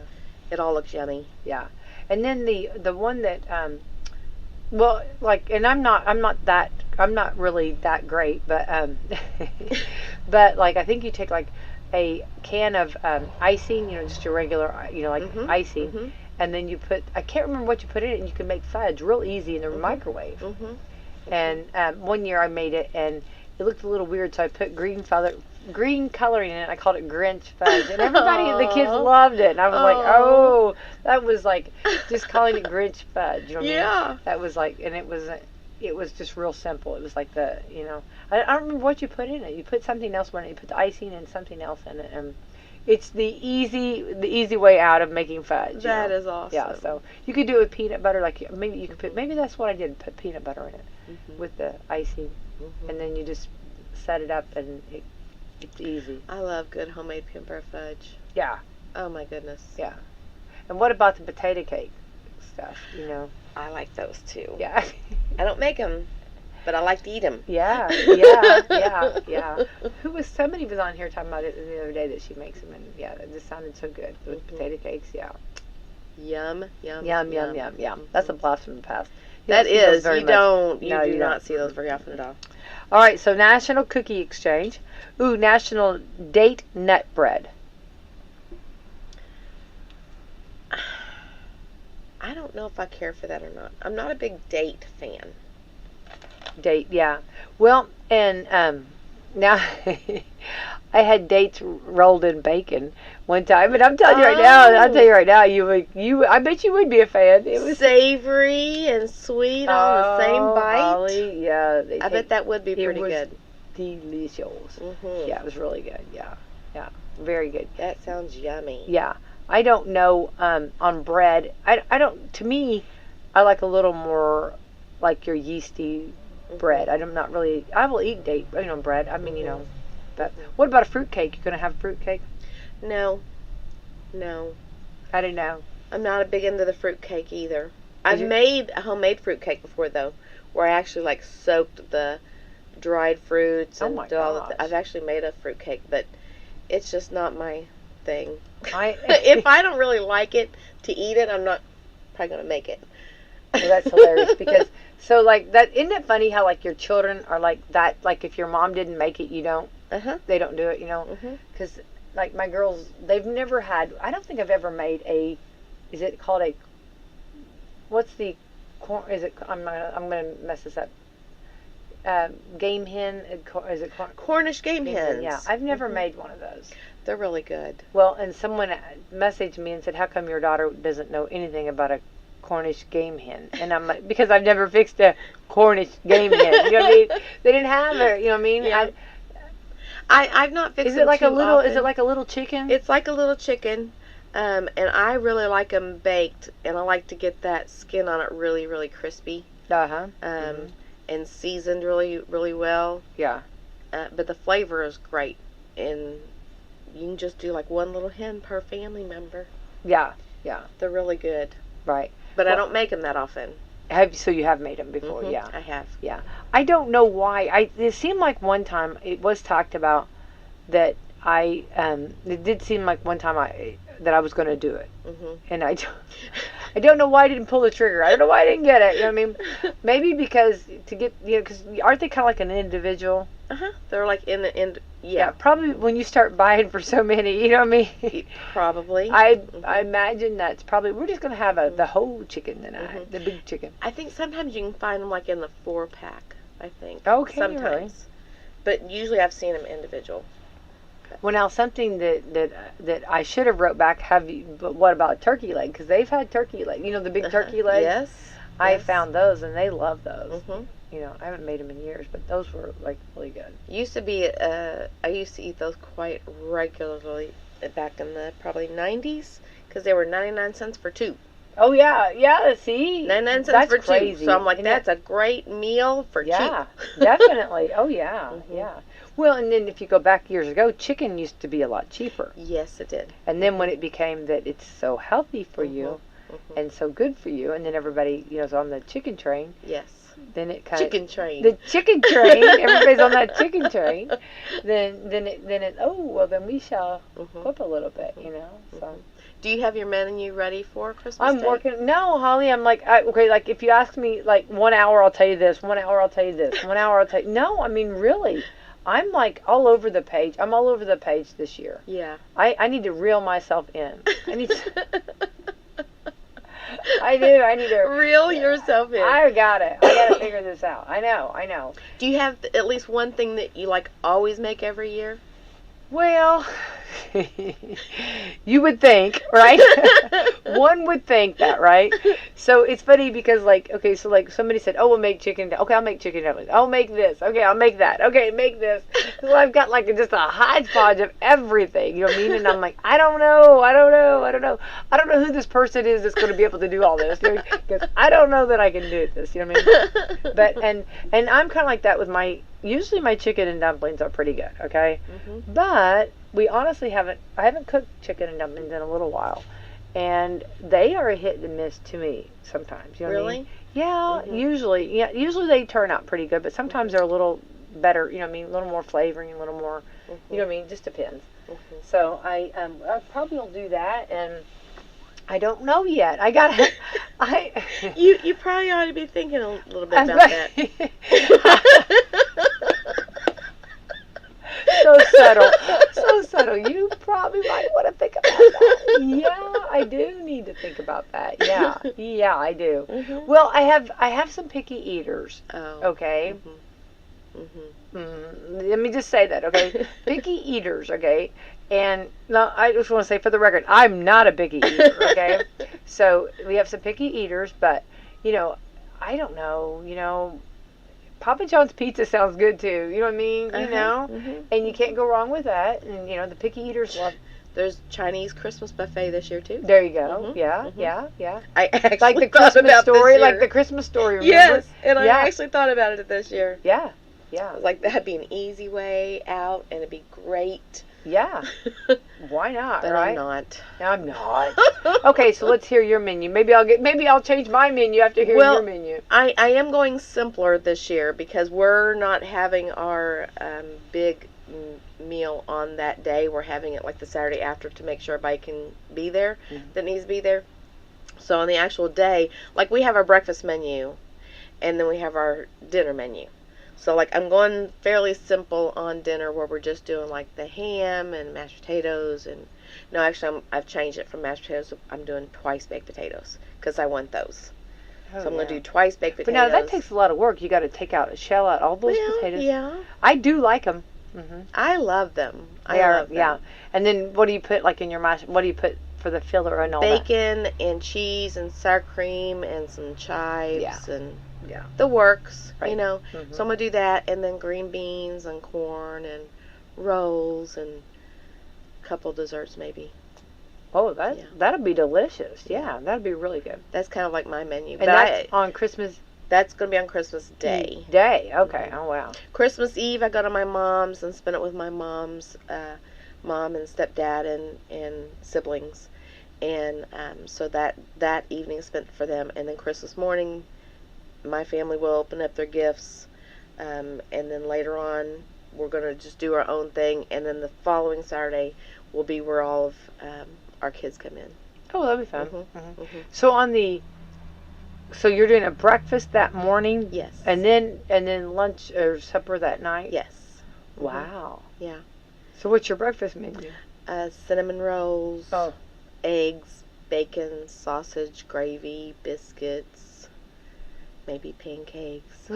it all looks yummy. Yeah, and then the one that well, like, and I'm not really that great, but but like I think you take like a can of icing, just your regular, icing, and then you put, I can't remember what you put in it, and you can make fudge real easy in the microwave. And one year I made it, and it looked a little weird, so I put green coloring in it. I called it Grinch fudge, and everybody, the kids loved it. And I was like, oh, that was like just calling it Grinch fudge. You know what I mean? That was like, and it was just real simple. It was like I don't remember what you put in it. You put something else in it. You put the icing and something else in it, and it's the easy way out of making fudge. That is awesome. Yeah, so you could do it with peanut butter. Like maybe that's what I did. Put peanut butter in it with the icing, and then you just set it up, and it's easy. I love good homemade peanut butter fudge. Yeah. Oh my goodness. Yeah. And what about the potato cake stuff? I like those too. Yeah. I don't make them, but I like to eat them. Yeah. Somebody was on here talking about it the other day that she makes them, and yeah, that just sounded so good with potato cakes. Yeah. Yum, yum, Yum. That's a blast from the past. That is. You No, do not see those very often at all. All right, so National Cookie Exchange. Ooh, National Date Nut Bread. I don't know if I care for that or not. I'm not a big date fan. Date, yeah. Well, and now I had dates rolled in bacon one time, and I'm telling you right now, I bet you would be a fan. It was savory and sweet on the same bite. Holly, yeah. I bet that would be pretty good. Delicious. Mm-hmm. Yeah, it was really good. Yeah, very good. That sounds yummy. Yeah, I don't know on bread. I don't. To me, I like a little more like your yeasty bread. I'm not really. I will eat date bread. I mean But what about a fruit cake? You gonna have a fruit cake? No. I don't know. I'm not a big into the fruit cake either. I've made a homemade fruit cake before though, where I actually like soaked the dried fruits and my did all gosh. I've actually made a fruit cake, but it's just not my thing. If I don't really like it to eat it, I'm not probably gonna make it. Well, that's hilarious because so like that isn't it funny how like your children are like that, like if your mom didn't make it, you don't. They don't do it, because like my girls, they've never had. I don't think I've ever made a. Is it called a? What's the? Is it? I'm gonna mess this up. Game hen. Is it Cornish game hens? Yeah, I've never made one of those. They're really good. Well, and someone messaged me and said, "How come your daughter doesn't know anything about a Cornish game hen?" And I'm like, because I've never fixed a Cornish game hen. You know what I mean? They didn't have it. You know what I mean? Yeah. I've not fixed. Is it like a little? often. Is it like a little chicken? It's like a little chicken, and I really like them baked, and I like to get that skin on it really, really crispy. And seasoned really, really well. Yeah. But the flavor is great, and you can just do like one little hen per family member. Yeah. They're really good. Right. But I don't make them that often. So you have made them before? Yeah. I have. Yeah. I don't know why. It seemed like one time it was talked about that it did seem like one time that I was going to do it. And I don't know why I didn't pull the trigger. I don't know why I didn't get it. You know what I mean? Maybe because to get, because aren't they kind of like an individual? They're like in the end. Yeah, probably when you start buying for so many, you know what I mean? Probably. I imagine that's probably, we're just going to have the whole chicken tonight, the big chicken. I think sometimes you can find them like in the 4-pack, I think. Okay, sometimes. really? But usually I've seen them individual. Well, now something that I should have wrote back, but what about turkey leg? Because they've had turkey leg, the big turkey legs? Yes. I found those and they love those. I haven't made them in years, but those were like really good. Used to be, I used to eat those quite regularly back in the probably 90s because they were 99 cents for 2. Oh yeah, see? 99 cents that's for crazy. 2. So I'm like, that's a great meal for cheap. Definitely. Oh yeah, yeah. Well, and then if you go back years ago, chicken used to be a lot cheaper. Yes, it did. And then when it became that it's so healthy for you and so good for you, and then everybody, is on the chicken train. Yes. Then it kind of chicken train. The chicken train. Everybody's on that chicken train. Then we shall whip a little bit, So. Do you have your menu ready for Christmas I'm Day? working. No, Holly. I'm like, okay. Like if you ask me, like 1 hour, I'll tell you this. 1 hour, I'll tell you this. 1 hour, I'll tell you. No, I mean really. I'm like all over the page. I'm all over the page this year. Yeah. I need to reel myself in. I need to reel yourself in. I got to figure this out. I know. Do you have at least one thing that you like always make every year? Well, you would think, right? One would think that, right? So it's funny because, so somebody said, "Oh, we'll make chicken." Okay, I'll make chicken dumplings. I'll make this. Okay, I'll make that. Okay, make this. So I've got just a hodgepodge of everything. You know what I mean? And I'm like, I don't know who this person is that's going to be able to do all this. Because I don't know that I can do this. You know what I mean? But and I'm kind of like that with usually my chicken and dumplings are pretty good. Okay, but we honestly I haven't cooked chicken and dumplings in a little while. and they are a hit and miss to me sometimes. You know what I Really? mean? Yeah, Mhm. usually they turn out pretty good, but sometimes they're a little better. You know what I mean? A little more flavoring, a little more. You know what I mean? Just depends. So I probably will do that, and I don't know yet. I got You probably ought to be thinking a little bit about that. So subtle. So subtle. You probably might want to think about that. Yeah, I do need to think about that. Yeah. Yeah, I do. Mhm. Well, I have some picky eaters. Oh. Okay. Mhm. Let me just say that, okay? Picky eaters, okay? And no, I just want to say for the record, I'm not a picky eater, okay? So we have some picky eaters, but, I don't know, Papa John's pizza sounds good too. You know what I mean? Mhm. And you can't go wrong with that. And the picky eaters love. There's Chinese Christmas buffet this year too. There you go. Mhm, Yeah, mhm. yeah. I actually Like the thought Christmas about this story, year. like the Christmas story. Remember? Yes, and Yeah. I actually thought about it this year. Yeah. I was like, that'd be an easy way out, and it'd be great. Yeah. Why not? But right? I'm not. I'm not. Okay, so let's hear your menu. Maybe I'll change my menu after hearing your menu. I am going simpler this year because we're not having our big meal on that day. We're having it like the Saturday after to make sure everybody can be there that needs to be there. So on the actual day, like we have our breakfast menu and then we have our dinner menu. So like I'm going fairly simple on dinner where we're just doing like the ham and mashed potatoes and no, actually I've changed it from mashed potatoes. I'm doing twice baked potatoes because I want those. So I'm going to do twice baked potatoes. But now that takes a lot of work. You got to take out, shell out all those potatoes. Yeah. I do like them. Mm-hmm. I love them. I love them. Yeah. And then what do you put like in your mash? What do you put for the filler and all Bacon and cheese and sour cream and some chives and Yeah. the works, Right. So I'm going to do that and then green beans and corn and rolls and a couple desserts maybe. Oh, that'll be delicious. Yeah, that'll be really good. That's kind of like my menu. And that's on Christmas That's going to be on Christmas Day. Day. Okay. Oh, wow. Christmas Eve, I go to my mom's and spend it with my mom's mom and stepdad and siblings. And so that evening is spent for them. And then Christmas morning, my family will open up their gifts. And then later on, we're going to just do our own thing. And then the following Saturday will be where all of our kids come in. Oh, that'll be fun. So you're doing a breakfast that morning? Yes. And then lunch or supper that night? Yes. Wow. Yeah. So what's your breakfast menu? Cinnamon rolls, Oh. eggs, bacon, sausage, gravy, biscuits, maybe pancakes.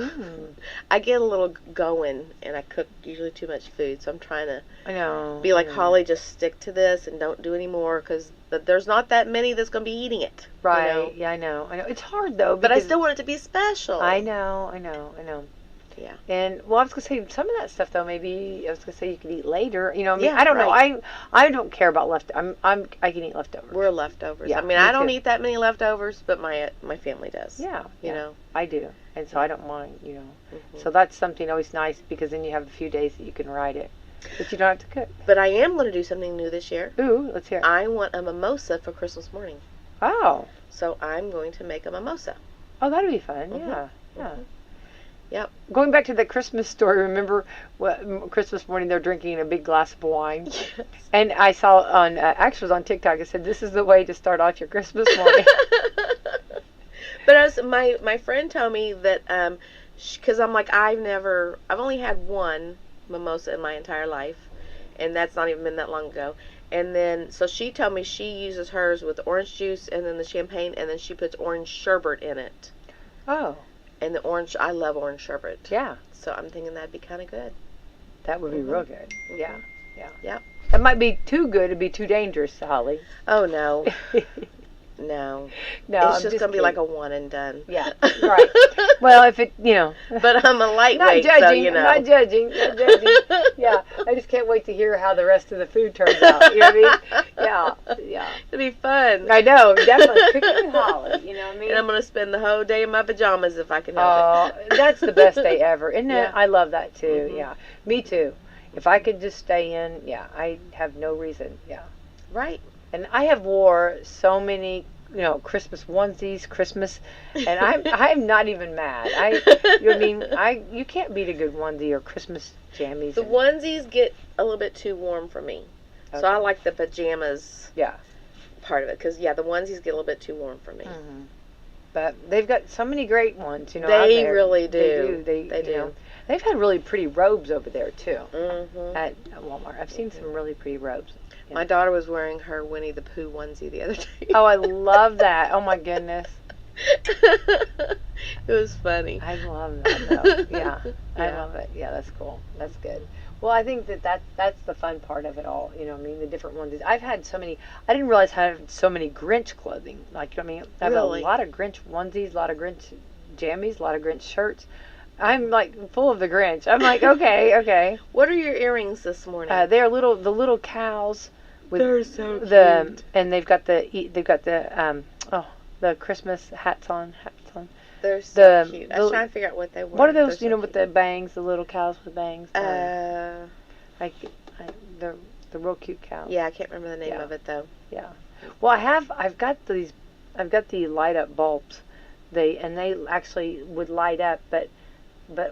I get a little going, and I cook usually too much food, so I'm trying to I know. be like Holly, just stick to this and don't do any more, because there's not that many that's going to be eating it. Right. You know? Yeah, I know. It's hard, though. But I because still want it to be special. I know. Yeah. And, well, I was going to say, some of that stuff, though, maybe, I was going to say you could eat later. You know what I mean? Yeah, I don't right. know. I don't care about I can eat leftovers. We're leftovers. Yeah, I mean, me I don't too. eat that many leftovers, but my family does. Yeah. You know? I do. And so I don't mind, So that's something always nice, because then you have a few days that you can ride it. But you don't have to cook. But I am going to do something new this year. Ooh, let's hear it. I want a mimosa for Christmas morning. Oh. So I'm going to make a mimosa. Oh, that'd be fun. Mhm. Yeah. Yeah. Yep. Going back to the Christmas story, remember Christmas morning they're drinking a big glass of wine? Yes. And I saw actually it was on TikTok, it said, this is the way to start off your Christmas morning. But my friend told me that, because I'm like, I've only had one mimosa in my entire life, and that's not even been that long ago. And then, so she told me she uses hers with orange juice and then the champagne, and then she puts orange sherbet in it. Oh. And I love orange sherbet. Yeah. So I'm thinking that'd be kind of good. That would be real good. Yeah. Yeah. Yep. That might be too good. It'd be too dangerous, Holly. Oh, no. No. No, It's just going to be like a one and done. Yeah, right. Well, if it, But I'm a lightweight, not judging, so not judging. Yeah, I just can't wait to hear how the rest of the food turns out. You know what I mean? Yeah. It'll be fun. I know, definitely. Cooking with Holly, you know what I mean? And I'm going to spend the whole day in my pajamas if I can help it. That's the best day ever, isn't it? Yeah. I love that too. Mhm. Yeah, me too. If I could just stay in, I have no reason. Yeah. Right. And I have wore so many, Christmas onesies, Christmas, and I'm not even mad. You can't beat a good onesie or Christmas jammies. The onesies get a little bit too warm for me. Okay. So I like the pajamas Yeah. part of it. Because, the onesies get a little bit too warm for me. Mm-hmm. But they've got so many great ones, out They there. really do. They do. do. They've had really pretty robes over there, too, Mm-hmm. at Walmart. I've seen some really pretty robes. Yeah. My daughter was wearing her Winnie the Pooh onesie the other day. Oh, I love that. Oh, my goodness. It was funny. I love that, though. Yeah. I Yeah. love it. Yeah, that's cool. That's good. Well, I think that's the fun part of it all. The different ones. I've had so many. I didn't realize I had so many Grinch clothing. I have Really? a lot of Grinch onesies, a lot of Grinch jammies, a lot of Grinch shirts. I'm like full of the Grinch. I'm like, okay. What are your earrings this morning? They're the little cows with They're so cute. and they've got the Christmas hats on. They're so cute. I the- was trying to figure out what they were. What are those? They're so With cute. the bangs, the little cows with bangs. Uh, They're real cute cows. yeah, I can't remember the name Yeah. of it though. Yeah. Well, I've got the light up bulbs. They actually would light up, but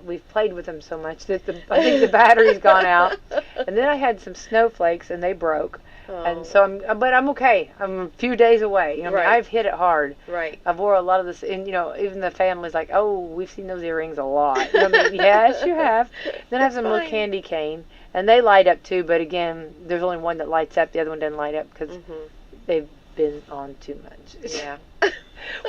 we've played with them so much that I think the battery's gone out. And then I had some snowflakes and they broke. Oh, And so I'm okay. I'm a few days away. Right. I've hit it hard. right. I've wore a lot of this, and even the family's like, "Oh, we've seen those earrings a lot." Yes, you have. Then I have some little fine. candy cane, and they light up too. But again, there's only one that lights up. The other one doesn't light up because Mhm. they've been on too much. Yeah.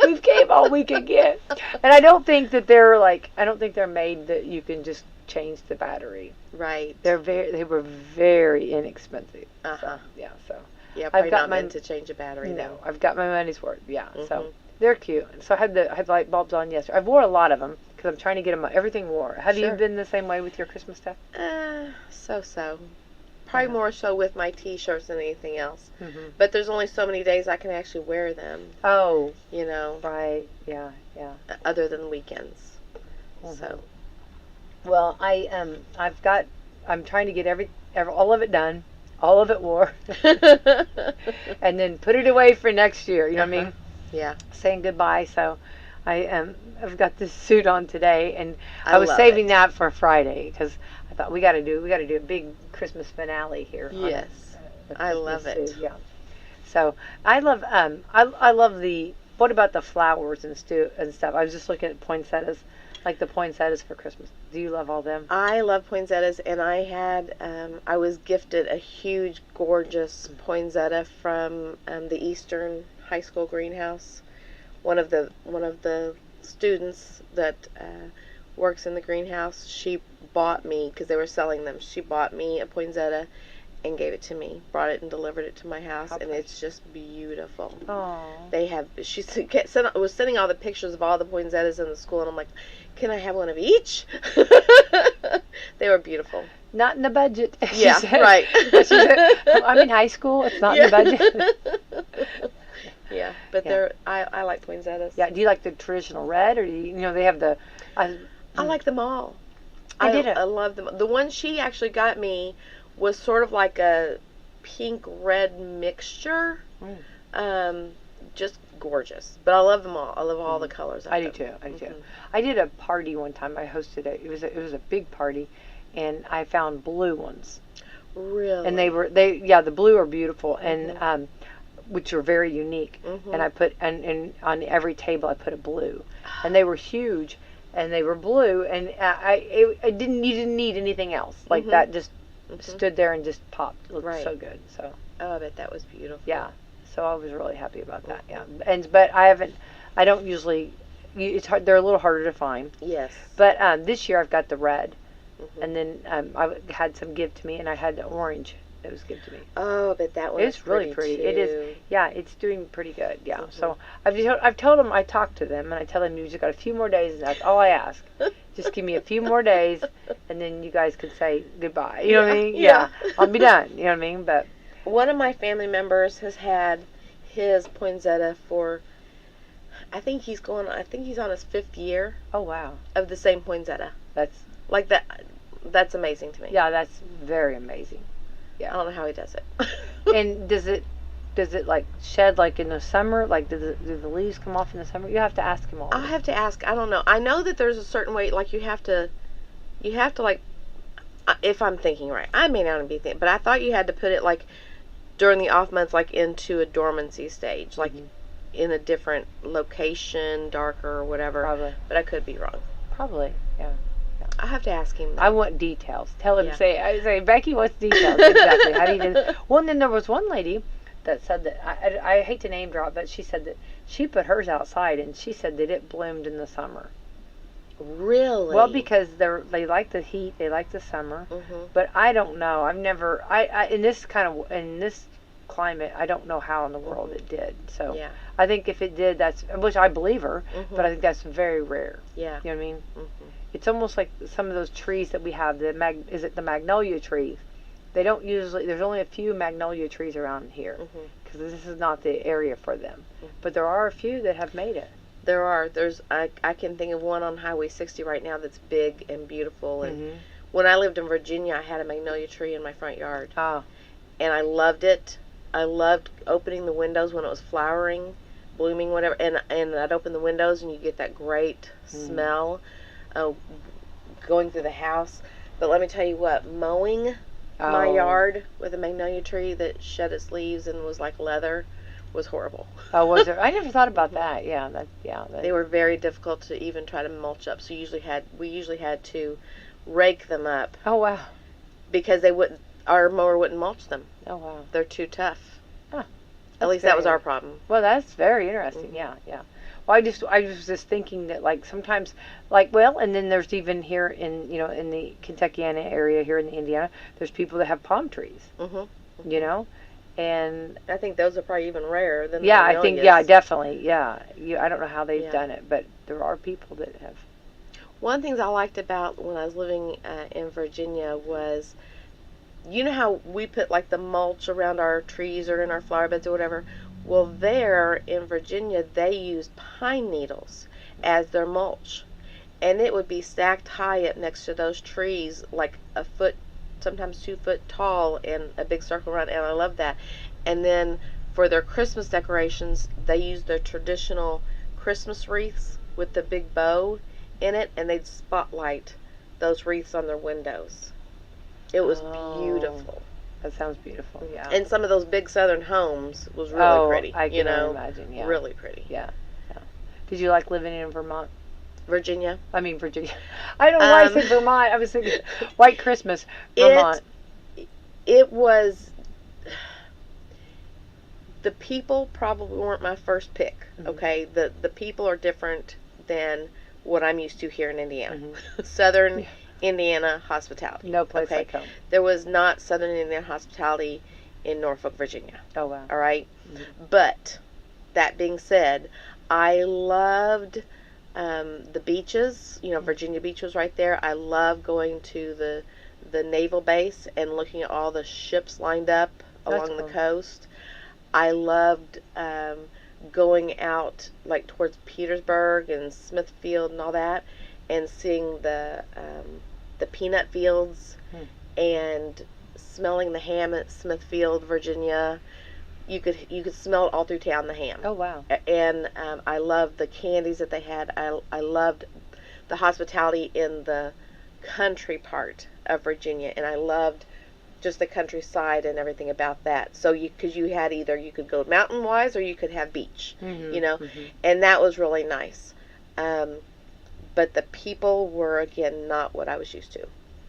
We've came all we could get, and I don't think they're made that you can just change the battery. Right. They were very inexpensive. Uh-huh. So, yeah. So Yeah, I've probably got not my- meant to change a battery no, though. I've got my money's worth. Yeah. So Mhm. they're cute. So I had light bulbs on yesterday. I've wore a lot of them because I'm trying to get them. Everything wore. Have you Sure. been the same way with your Christmas stuff? So. Probably Uh-huh. more so with my t-shirts than anything else. Mm-hmm. But there's only so many days I can actually wear them, Oh, you know, right. Yeah. other than weekends. Mhm. So, Well, I'm trying to get all of it done, all of it wore, and then put it away for next year. You know what I mean? yeah. Saying goodbye. So I've got this suit on today, and I was love saving it. that for Friday because I thought we got to do a big Christmas finale here. on Yes. the I Christmas love it. suit, yeah. So I love I love the. What about the flowers and stuff? I was just looking at poinsettias, like the poinsettias for Christmas. Do you love all them? I love poinsettias, and I was gifted a huge, gorgeous poinsettia from the Eastern High School greenhouse. One of the students that works in the greenhouse, she bought me, because they were selling them, she bought me a poinsettia and gave it to me, brought it and delivered it to my house, How and it's just beautiful. Oh. She was sending all the pictures of all the poinsettias in the school, and I'm like, can I have one of each? They were beautiful. Not in the budget. she Yeah, said. right. She said, I'm in high school. It's not in the budget. Yeah, but Yeah. I like poinsettias. Yeah. Do you like the traditional red, or do they have the? I like them all. I I love them. The one she actually got me was sort of like a pink-red mixture. Just gorgeous. But I love them all. I love all the colors of I do them. too. I do too. Mhm. I did a party one time. I hosted it. It was a big party, and I found blue ones, Really? and the blue are beautiful, and which are very unique. Mhm. And I put and on every table I put a blue, and they were huge, and they were blue, and you didn't need anything else like Mhm. that. Just Mhm. stood there and just popped. It looked Right. so good. So Oh, I bet that was beautiful. yeah, so I was really happy about that. Yeah, but I don't usually. It's hard. They're a little harder to find. Yes. But this year I've got the red, Mhm. and then I had some give to me, and I had the orange that was given to me. Oh, but that one It's is really pretty. It is. too. Yeah, it's doing pretty good. Yeah. Mhm. So I've told them, I talked to them, and I tell them you just got a few more days, and that's all I ask. Just give me a few more days, and then you guys can say goodbye. You know what I Yeah, mean? yeah. I'll be done. You know what I mean? But One of my family members has had his poinsettia for, I think he's on his 5th year oh wow, of the same poinsettia. that's Like that, that's amazing to me. yeah, that's very amazing. I don't know how he does it. And does it? does it like shed like in the summer? Like do the leaves come off in the summer? You have to ask him all. I'll have to ask. I don't know. I know that there's a certain way, like you have to like, if I'm thinking right, I may not be thinking, but I thought you had to put it like during the off months, like into a dormancy stage, like in a different location, darker or whatever. Probably. But I could be wrong. Probably, yeah. I have to ask him. I want details. Tell him, Yeah. I say, Becky wants details. Exactly. How do you do that? Well, and then there was one lady that said that, I hate to name drop, but she said that she put hers outside and she said that it bloomed in the summer. Really? Well, because they like the heat, they like the summer, but I don't know. I've never, in this climate, I don't know how in the world it did. So Yeah. I think if it did, which I believe her, but I think that's very rare. Yeah. You know what I mean? It's almost like some of those trees that we have. Is it the magnolia trees? They don't usually. There's only a few magnolia trees around here because this is not the area for them. But there are a few that have made it. There are. I can think of one on Highway 60 right now that's big and beautiful. And when I lived in Virginia, I had a magnolia tree in my front yard. Oh. And I loved it. I loved opening the windows when it was flowering, blooming, whatever. And I'd open the windows and you get that great smell going through the house. But let me tell you what, mowing my yard with a magnolia tree that shed its leaves and was like leather was horrible. Oh, was it? I never thought about that. Yeah, They were very difficult to even try to mulch up. So we usually had to rake them up. Oh wow. Because our mower wouldn't mulch them. Oh wow. They're too tough. Huh. At least that was our problem. Well, that's very interesting. Yeah. Well, I was just thinking that like sometimes, and then there's even here in the Kentuckiana area here in the Indiana, there's people that have palm trees. You know, and I think those are probably even rarer than the I think magnolias. Definitely I don't know how they've done it, but there are people that have. One of the things I liked about when I was living in Virginia was, you know how we put like the mulch around our trees or in our flower beds or whatever? Well, there in Virginia, they use pine needles as their mulch. And it would be stacked high up next to those trees, like a foot, sometimes 2 foot tall, and a big circle around. And I love that. And then for their Christmas decorations, they use their traditional Christmas wreaths with the big bow in it, and they'd spotlight those wreaths on their windows. It was beautiful. That sounds beautiful, yeah. And some of those big southern homes was really pretty. I can imagine, yeah. Really pretty. Yeah. Did you like living in Vermont? Virginia. I mean Virginia. I don't know why I said Vermont. I was thinking White Christmas, Vermont. It was. The people probably weren't my first pick. Okay, the people are different than what I'm used to here in Indiana. Southern Indiana hospitality. No place like home. There was not Southern Indiana hospitality in Norfolk, Virginia. Oh wow. All right, but that being said, I loved the beaches. Virginia Beach was right there. I love going to the naval base and looking at all the ships lined up along the coast. I loved going out like towards Petersburg and Smithfield and all that, and seeing the peanut fields and smelling the ham at Smithfield, Virginia. You could smell it all through town, the ham. Oh wow. And I loved the candies that they had. I loved the hospitality in the country part of Virginia, and I loved just the countryside and everything about that. So because you had either you could go mountain wise or you could have beach, and that was really nice. But the people were again not what I was used to.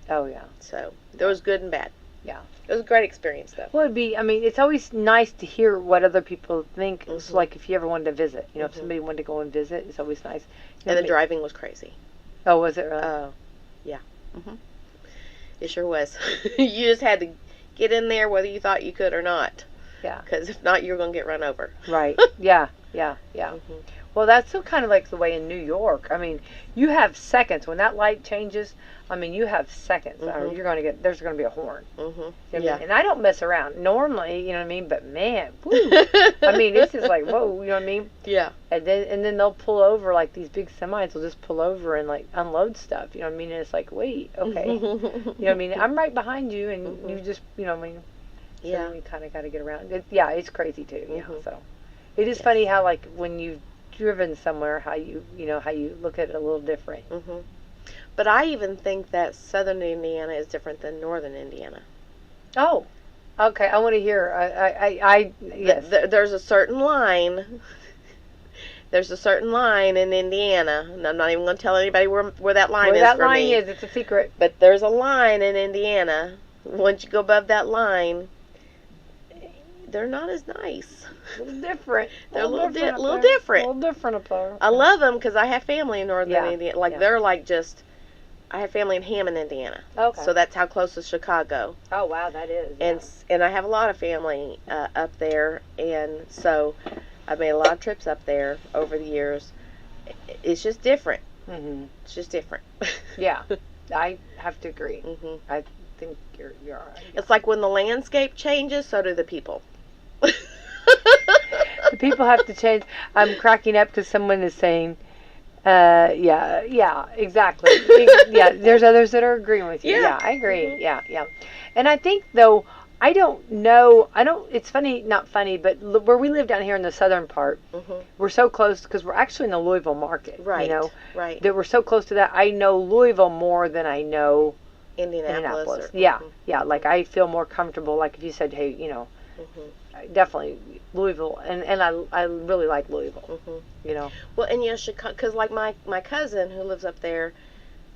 Oh yeah. So there was good and bad. Yeah. It was a great experience though. Well, it's always nice to hear what other people think. It's like if you ever wanted to visit, if somebody wanted to go and visit, it's always nice. And the driving was crazy. Oh, was it really? Oh, yeah. It sure was. You just had to get in there whether you thought you could or not. Yeah. Because if not, you were going to get run over. Right. Yeah. Well, that's still kind of like the way in New York. I mean, you have seconds. When that light changes, you have seconds. There's going to be a horn. You know what I mean? And I don't mess around normally, you know what I mean? But man, woo. It's just like, whoa, you know what I mean? Yeah. And then they'll pull over, like these big semis will just pull over and like unload stuff, you know what I mean? And it's like, wait, okay. You know what I mean? I'm right behind you and you just, you know what I mean? So Yeah. then you kind of got to get around. Yeah, it's crazy too. Yeah. Mhm. So it is funny how like when you've driven somewhere, how you how you look at it a little different. Mhm. But I even think that southern Indiana is different than northern Indiana. Oh, okay. I want to hear. I yes. There's a certain line. There's a certain line in Indiana, and I'm not even going to tell anybody where that line Where is that for line me. is, it's a secret. But there's a line in Indiana. Once you go above that line, they're not as nice. A little different. They're a little different. A little different up there. I love them because I have family in northern Yeah. Indiana. Like Yeah. they're like just. I have family in Hammond, Indiana. Okay. So that's how close to Chicago. Oh wow, that is. And I have a lot of family up there, and so I've made a lot of trips up there over the years. It's just different. Mhm. It's just different. Yeah, I have to agree. Mhm. I think you're all right. It's like when the landscape changes, so do the people. The people have to change. I'm cracking up because someone is saying, yeah, exactly. Yeah, there's others that are agreeing with you. Yeah. Yeah, I agree. Mhm. Yeah. And I think, though, I don't know, it's funny, not funny, but where we live down here in the southern part, Mhm. we're so close because we're actually in the Louisville market. Right. You know, Right. that we're so close to that. I know Louisville more than I know Indianapolis. Or, Yeah, mhm. yeah. Like I feel more comfortable. Like if you said, hey, Mhm. definitely Louisville, and I really like Louisville. Mhm. You know. Well, and Chicago, because like my cousin who lives up there,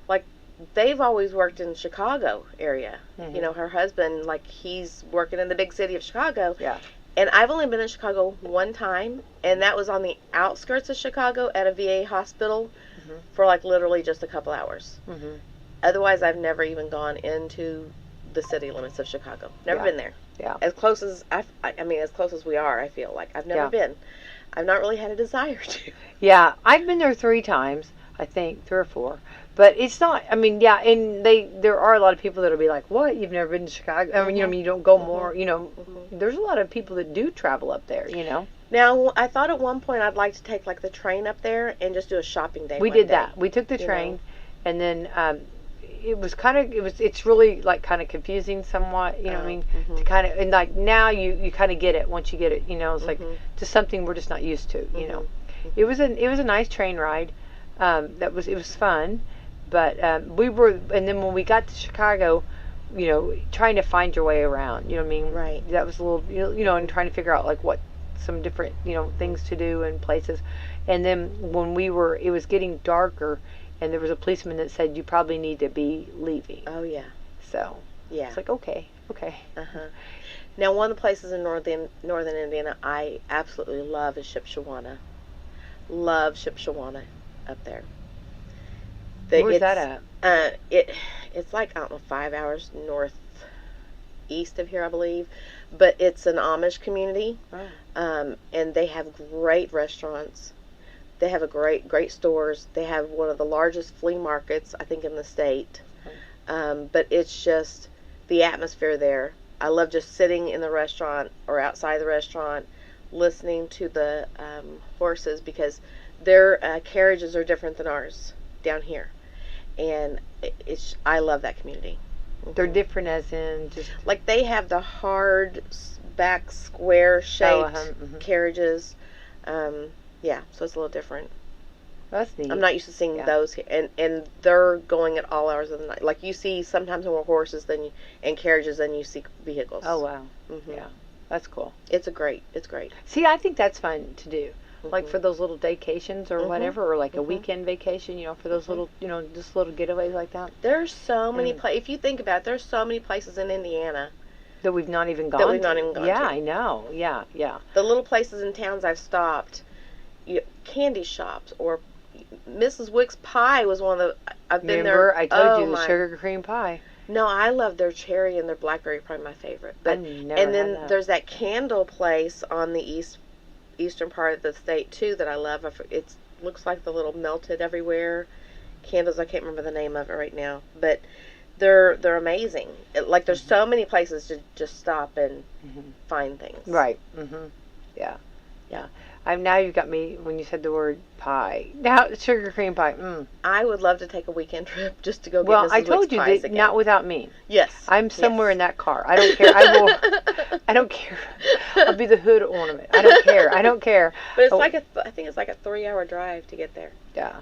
like they've always worked in Chicago area. Mhm. You know, her husband, like he's working in the big city of Chicago. Yeah. And I've only been in Chicago one time, and that was on the outskirts of Chicago at a VA hospital Mhm. for like literally just a couple hours. Mhm. Otherwise, I've never even gone into the city limits of Chicago. Never Yeah. been there. Yeah. As close as I mean, as close as we are, I feel like I've never Yeah. been. I've not really had a desire to. Yeah, I've been there 3 times, I think 3 or 4. But it's not. I mean, yeah, and there are a lot of people that'll be like, "What? You've never been to Chicago?" I mean, you know, you don't go more. You know, there's a lot of people that do travel up there. You know, Now, I thought at one point I'd like to take like the train up there and just do a shopping day. we one did day. that. We took the you train, know. and then it's really like kind of confusing somewhat. You know what I mean? To kind of, and like now you kind of get it once you get it. You know, it's like just something we're just not used to. You know, it was a nice train ride. It was fun. But and then when we got to Chicago, you know, trying to find your way around, you know what I mean? Right. That was a little, you know, and trying to figure out like what some different, you know, things to do and places. And then when it was getting darker, and there was a policeman that said you probably need to be leaving. Oh yeah. So Yeah. it's like okay. Uh-huh. Now, one of the places in northern Indiana I absolutely love is Shipshewana. Love Shipshewana up there. Where's that at? It's like, I don't know, 5 hours northeast of here, I believe. But it's an Amish community. Oh. And they have great restaurants. They have great stores. They have one of the largest flea markets, I think, in the state. But it's just the atmosphere there. I love just sitting in the restaurant or outside the restaurant, listening to the horses, because their carriages are different than ours down here. And I love that community. They're different as in just Like they have the hard back square shaped carriages. Yeah, so it's a little different. that's neat. I'm not used to seeing Yeah. those here, and they're going at all hours of the night. Like you see sometimes more horses and carriages than you see vehicles. Oh wow. Mhm. Yeah, that's cool. It's great. See, I think that's fun to do. Like Mhm. for those little daycations or whatever, or like a Mhm. weekend vacation, you know, for those little, you know, just little getaways like that. There's so many places. If you think about it, there's so many places in Indiana. That we've not even gone That we've not even gone Yeah, to. I know. Yeah. The little places in towns I've stopped, candy shops, or Mrs. Wick's Pie was one of the. I've been Remember, there. I told oh you the my- sugar cream pie. No, I love their cherry and their blackberry, probably my favorite. But never and then had that. there's that candle place on the eastern part of the state too that I love. It looks like the little melted everywhere candles. I can't remember the name of it right now, but they're amazing. Like there's so many places to just stop and find things. Right. Yeah. Now you've got me when you said the word pie. Now sugar cream pie. I would love to take a weekend trip just to go get Well, Mrs. I told Wick's you pies that again. not without me. Yes. I'm somewhere Yes. in that car. I don't care. I will. I don't care. I'll be the hood ornament. I don't care. I don't care. But it's Oh, like I think it's like a 3-hour drive to get there. yeah.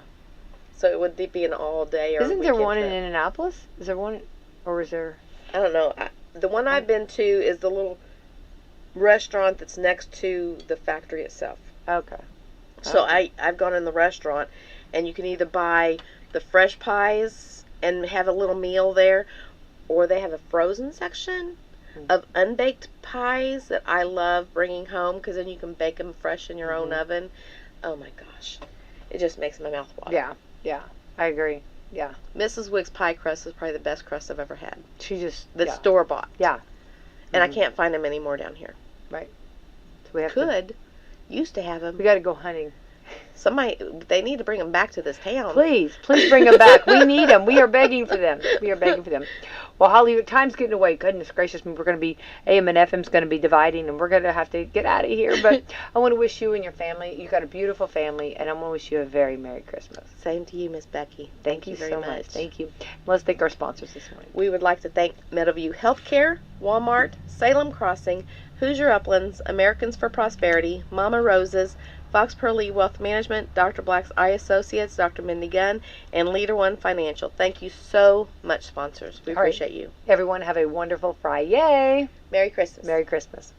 So it would be an all day or Isn't there weekend one in trip. Indianapolis? Is there one, or is there? I don't know. The one I've been to is the little restaurant that's next to the factory itself. Okay. So Okay. I've gone in the restaurant, and you can either buy the fresh pies and have a little meal there, or they have a frozen section of unbaked pies that I love bringing home because then you can bake them fresh in your own oven. Oh my gosh. It just makes my mouth water. Yeah. Yeah. I agree. Yeah. Mrs. Wick's pie crust is probably the best crust I've ever had. She just. That's yeah. store bought. Yeah. And I can't find them anymore down here. Right. So we have Could. Used to have them. We got to go hunting. They need to bring them back to this town. Please bring them back. We need them. We are begging for them. We are begging for them. Well, Holly, time's getting away. Goodness gracious, we're going to be, AM and FM's going to be dividing, and we're going to have to get out of here. But I want to wish you and your family, you got a beautiful family, and I want to wish you a very Merry Christmas. Same to you, Miss Becky. Thank you very so much. Thank you. Let's thank our sponsors this morning. We would like to thank Meadowview Healthcare, Walmart, Salem Crossing, Hoosier Uplands, Americans for Prosperity, Mama Roses, Fox Pearly Wealth Management, Dr. Black's Eye Associates, Dr. Mindy Gunn, and Leader One Financial. Thank you so much, sponsors. We All right. appreciate you. Everyone have a wonderful Friday. Merry Christmas. Merry Christmas.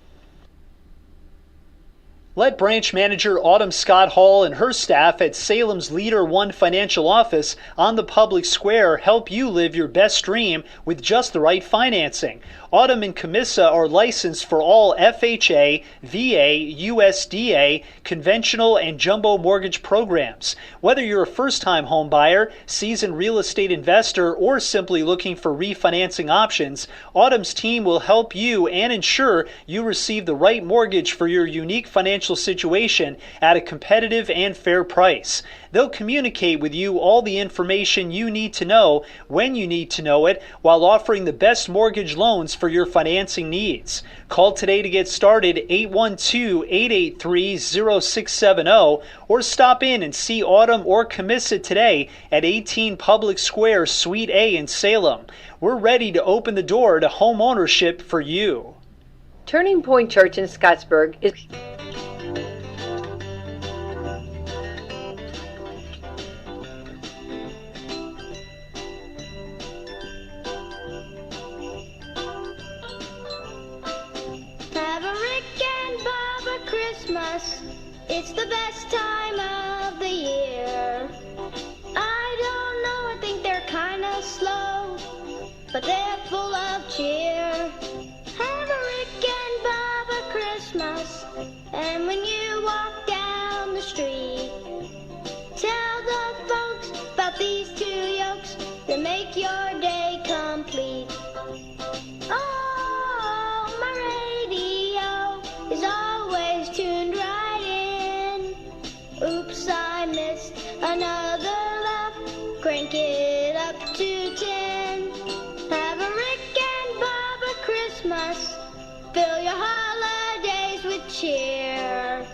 Let branch manager Autumn Scott Hall and her staff at Salem's Leader One Financial Office on the public square help you live your best dream with just the right financing. Autumn and Camissa are licensed for all FHA, VA, USDA, conventional, and jumbo mortgage programs. Whether you're a first-time home buyer, seasoned real estate investor, or simply looking for refinancing options, Autumn's team will help you and ensure you receive the right mortgage for your unique financial situation at a competitive and fair price. They'll communicate with you all the information you need to know when you need to know it while offering the best mortgage loans for your financing needs. Call today to get started, 812-883-0670, or stop in and see Autumn or Camissa today at 18 Public Square, Suite A in Salem. We're ready to open the door to home ownership for you. Turning Point Church in Scottsburg is... Have a Rick and Bubba Christmas. It's the best time of the year. I don't know, I think they're kind of slow, but they're full of cheer. Have a Rick and Bubba Christmas. And when you walk down the street, tell the folks about these two yolks that make your day complete. Oh, my radio is always tuned right in. Oops, I missed another laugh. Crank it up to 10. Have a Rick and Bubba Christmas. Fill your holidays with cheer.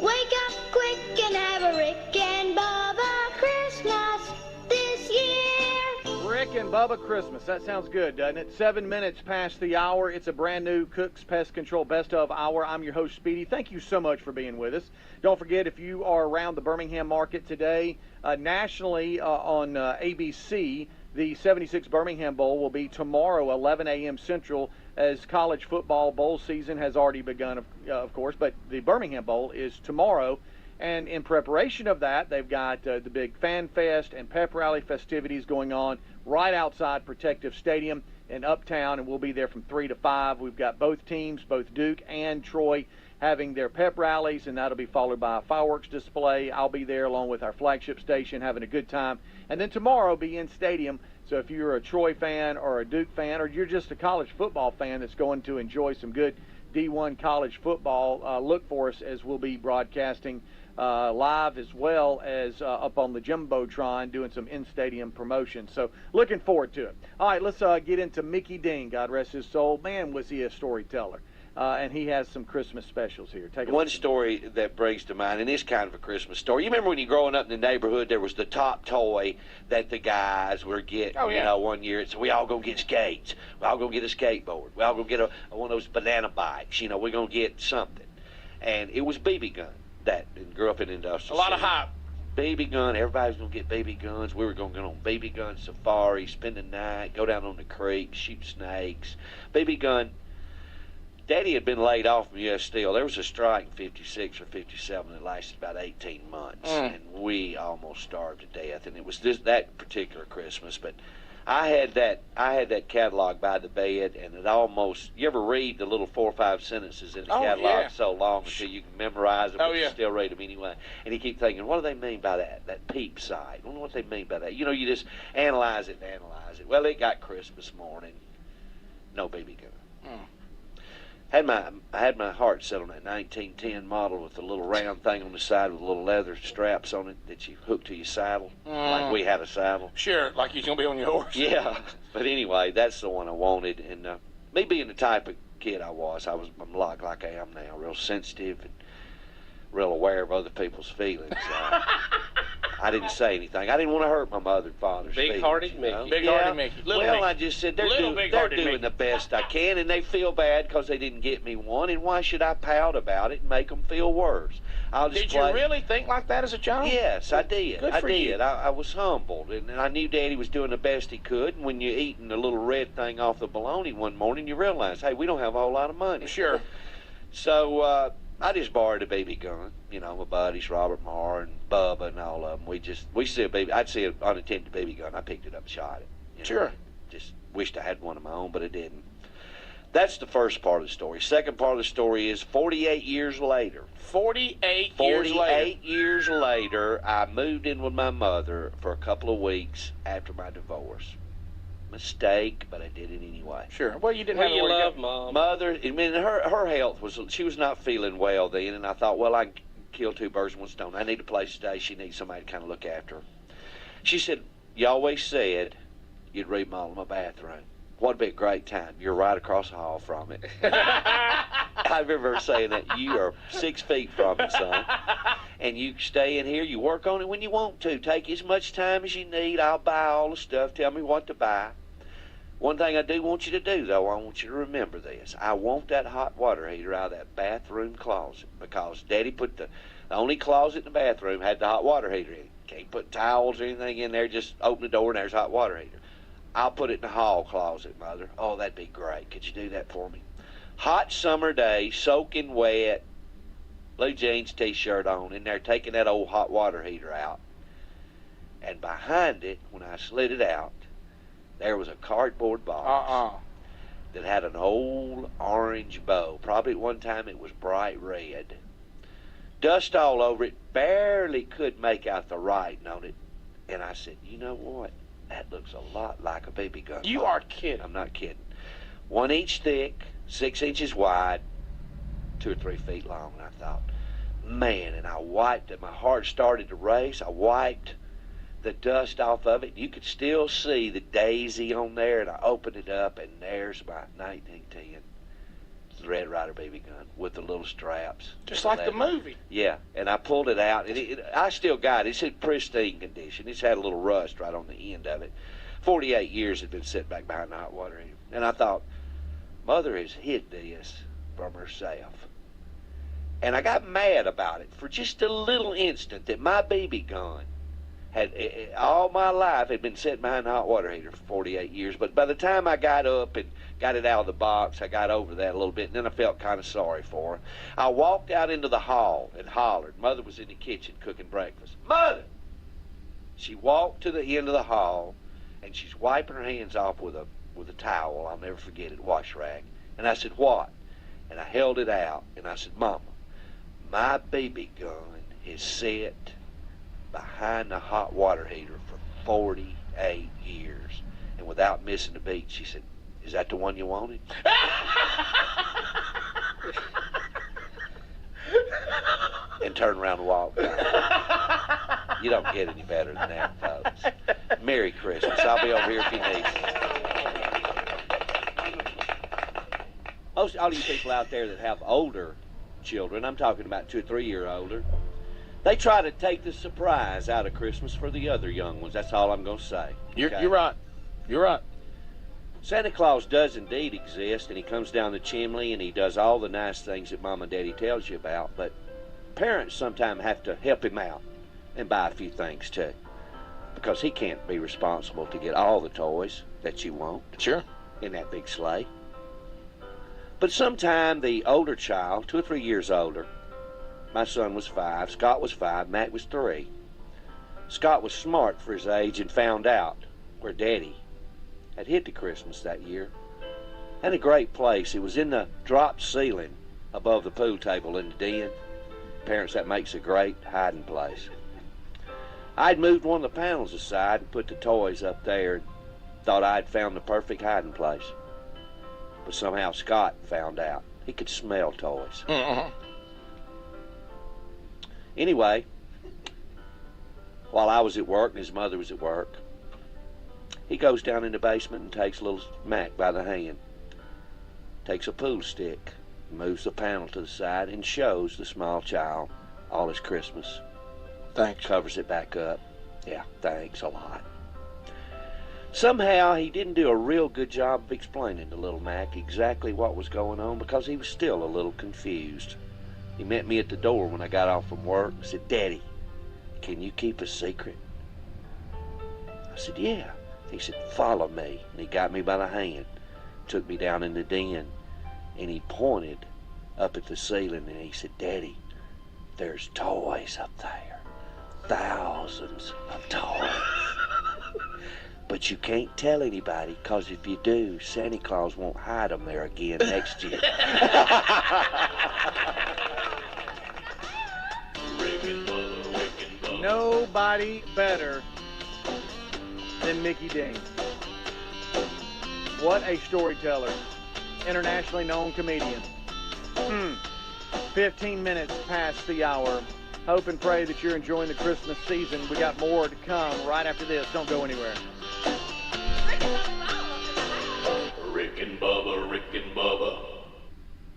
Wake up quick and have a Rick and Bubba Christmas this year. Rick and Bubba Christmas. That sounds good, doesn't it? 7 minutes past the hour. It's a brand new Cook's Pest Control Best of Hour. I'm your host, Speedy. Thank you so much for being with us. Don't forget, if you are around the Birmingham market today, nationally on ABC, the 76 Birmingham Bowl will be tomorrow, 11 a.m. Central, as college football bowl season has already begun, of course, but the Birmingham Bowl is tomorrow. And in preparation of that, they've got the big Fan Fest and Pep Rally festivities going on right outside Protective Stadium in Uptown, and we'll be there from 3 to 5. We've got both teams, both Duke and Troy, having their pep rallies, and that'll be followed by a fireworks display. I'll be there along with our flagship station having a good time. And then tomorrow be in stadium. So if you're a Troy fan or a Duke fan, or you're just a college football fan that's going to enjoy some good D1 college football, look for us as we'll be broadcasting live as well as up on the Jumbotron doing some in-stadium promotion. So looking forward to it. All right, let's get into Mickey Dean, God rest his soul. Man, was he a storyteller. and he has some Christmas specials here. Take a One listen. story that brings to mind, and it's kind of a Christmas story. You remember when you're growing up in the neighborhood, there was the top toy that the guys were getting. Oh, yeah. You know, one year it's we all gonna get skates. We all gonna get a skateboard. We all gonna get one of those banana bikes. You know, we're gonna get something. And it was BB gun. That and grew up in industrial. A lot of city. hype. BB gun. Everybody's gonna get BB guns. We were gonna go on BB gun safari, spend the night, go down on the creek, shoot snakes. BB gun. Daddy had been laid off from U.S. Steel. There was a strike in 56 or 57 that lasted about 18 months, and we almost starved to death. And it was that particular Christmas. But I had that catalog by the bed, and it almost. You ever read the little 4 or 5 sentences in the catalog yeah. so long until you can memorize them, but yeah. you still read them anyway? And you keep thinking, what do they mean by that peep sight? I wonder what they mean by that. You know, you just analyze it. Well, it got Christmas morning. No BB gun. I had my heart set on that 1910 model with the little round thing on the side with little leather straps on it that you hook to your saddle, like we had a saddle. Sure, like he's going to be on your horse. Yeah, but anyway, that's the one I wanted. And me being the type of kid I'm a lot like I am now, real sensitive and real aware of other people's feelings. I didn't say anything. I didn't want to hurt my mother and father's Big-hearted feelings. You know? Mickey. Big-hearted Mickey. Little Well, Mickey. I just said they're Little doing big-hearted Mickey. the best I can, and they feel bad because they didn't get me one, and why should I pout about it and make them feel worse? I'll just Did you really think like that as a child? Yes, I did. Good for you. I was humbled, and I knew Daddy was doing the best he could. And when you're eating the little red thing off the bologna one morning, you realize, hey, we don't have a whole lot of money. Sure. So I just borrowed a BB gun. You know, my buddies, Robert Marr and Bubba and all of them. We see a baby. I'd see an unattended BB gun. I picked it up and shot it. You know? Sure. Just wished I had one of my own, but I didn't. That's the first part of the story. Second part of the story is 48 years later. 48 years later, I moved in with my mother for a couple of weeks after my divorce. Mistake, but I did it anyway. Sure. Well, you didn't Well, have you to worry love about- Mom. Mother, I mean, her health she was not feeling well then, and I thought, well, I can kill 2 birds with 1 stone. I need a place to stay. She needs somebody to kind of look after her. She said, you always said you'd remodel my bathroom. What'd be a great time? You're right across the hall from it. I remember her saying that. You are 6 feet from it, son. And you stay in here. You work on it when you want to. Take as much time as you need. I'll buy all the stuff. Tell me what to buy. One thing I do want you to do, though, I want you to remember this. I want that hot water heater out of that bathroom closet because Daddy put the only closet in the bathroom had the hot water heater in it. Can't put towels or anything in there. Just open the door and there's hot water heater. I'll put it in the hall closet, Mother. Oh, that'd be great. Could you do that for me? Hot summer day, soaking wet, blue jeans, T-shirt on, in there taking that old hot water heater out. And behind it, when I slid it out, there was a cardboard box that had an old orange bow. Probably at one time it was bright red. Dust all over it. Barely could make out the writing on it. And I said, you know what? That looks a lot like a BB gun. You are kidding. I'm not kidding. 1 inch thick, 6 inches wide, 2 or 3 feet long. And I thought, man, and I wiped it. My heart started to race. I wiped the dust off of it. You could still see the daisy on there, and I opened it up, and there's my 1910 Red Ryder BB gun with the little straps. Just like the movie. Yeah, and I pulled it out, and I still got it. It's in pristine condition. It's had a little rust right on the end of it. 48 years had been set back behind the hot water heater. And I thought, Mother has hid this from herself. And I got mad about it for just a little instant that my BB gun had all my life had been set behind the hot water heater for 48 years. But by the time I got up and got it out of the box, I got over that a little bit, and then I felt kind of sorry for her. I walked out into the hall and hollered. Mother was in the kitchen cooking breakfast. Mother! She walked to the end of the hall, and she's wiping her hands off with a towel. I'll never forget it, wash rag. And I said, what? And I held it out, and I said, Mama, my BB gun is set behind the hot water heater for 48 years. And without missing a beat, she said, is that the one you wanted? And turned around and walked out. You don't get any better than that, folks. Merry Christmas. I'll be over here if you need me. Most all you people out there that have older children, I'm talking about 2 or 3 year older, they try to take the surprise out of Christmas for the other young ones. That's all I'm going to say. You're okay? right. You're right. Santa Claus does indeed exist, and he comes down the chimney and he does all the nice things that Mom and Daddy tells you about, but parents sometimes have to help him out and buy a few things too, because he can't be responsible to get all the toys that you want Sure. in that big sleigh. But sometime the older child, 2 or 3 years older, my son was 5, Scott was 5, Matt was 3. Scott was smart for his age and found out where Daddy had hid the Christmas that year. And a great place. It was in the drop ceiling above the pool table in the den. Parents, that makes a great hiding place. I'd moved one of the panels aside and put the toys up there and thought I'd found the perfect hiding place. But somehow Scott found out. He could smell toys. Mm-hmm. Anyway, while I was at work and his mother was at work, he goes down in the basement and takes little Mac by the hand, takes a pool stick, moves the panel to the side, and shows the small child all his Christmas. Thanks. Covers it back up. Yeah, thanks a lot. Somehow he didn't do a real good job of explaining to little Mac exactly what was going on, because he was still a little confused. He met me at the door when I got off from work and said, "Daddy, can you keep a secret?" I said, "Yeah." He said, "Follow me." And he got me by the hand, took me down in the den, and he pointed up at the ceiling and he said, "Daddy, there's toys up there. Thousands of toys. But you can't tell anybody, because if you do, Santa Claus won't hide them there again next year." Nobody better than Mickey Dean. What a storyteller. Internationally known comedian. 15 minutes past the hour. Hope and pray that you're enjoying the Christmas season. We got more to come right after this. Don't go anywhere. Rick and Bubba, Rick and Bubba.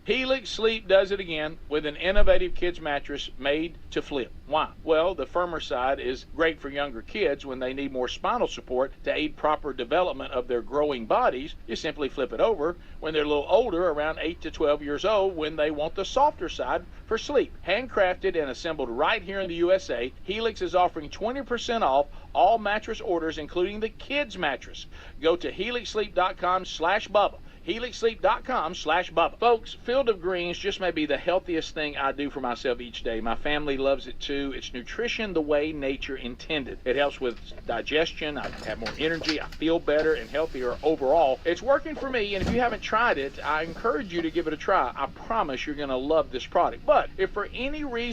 Helix Sleep does it again with an innovative kids mattress made to flip. Why? Well, the firmer side is great for younger kids when they need more spinal support to aid proper development of their growing bodies. You simply flip it over when they're a little older, around 8 to 12 years old, when they want the softer side for sleep. Handcrafted and assembled right here in the USA, Helix is offering 20% off all mattress orders, including the kids mattress. Go to helixsleep.com/Bubba. helixsleep.com/Bubba. Folks, Field of Greens just may be the healthiest thing I do for myself each day. My family loves it too. It's nutrition the way nature intended. It helps with digestion. I have more energy. I feel better and healthier overall. It's working for me, and if you haven't tried it, I encourage you to give it a try. I promise you're going to love this product. But if for any reason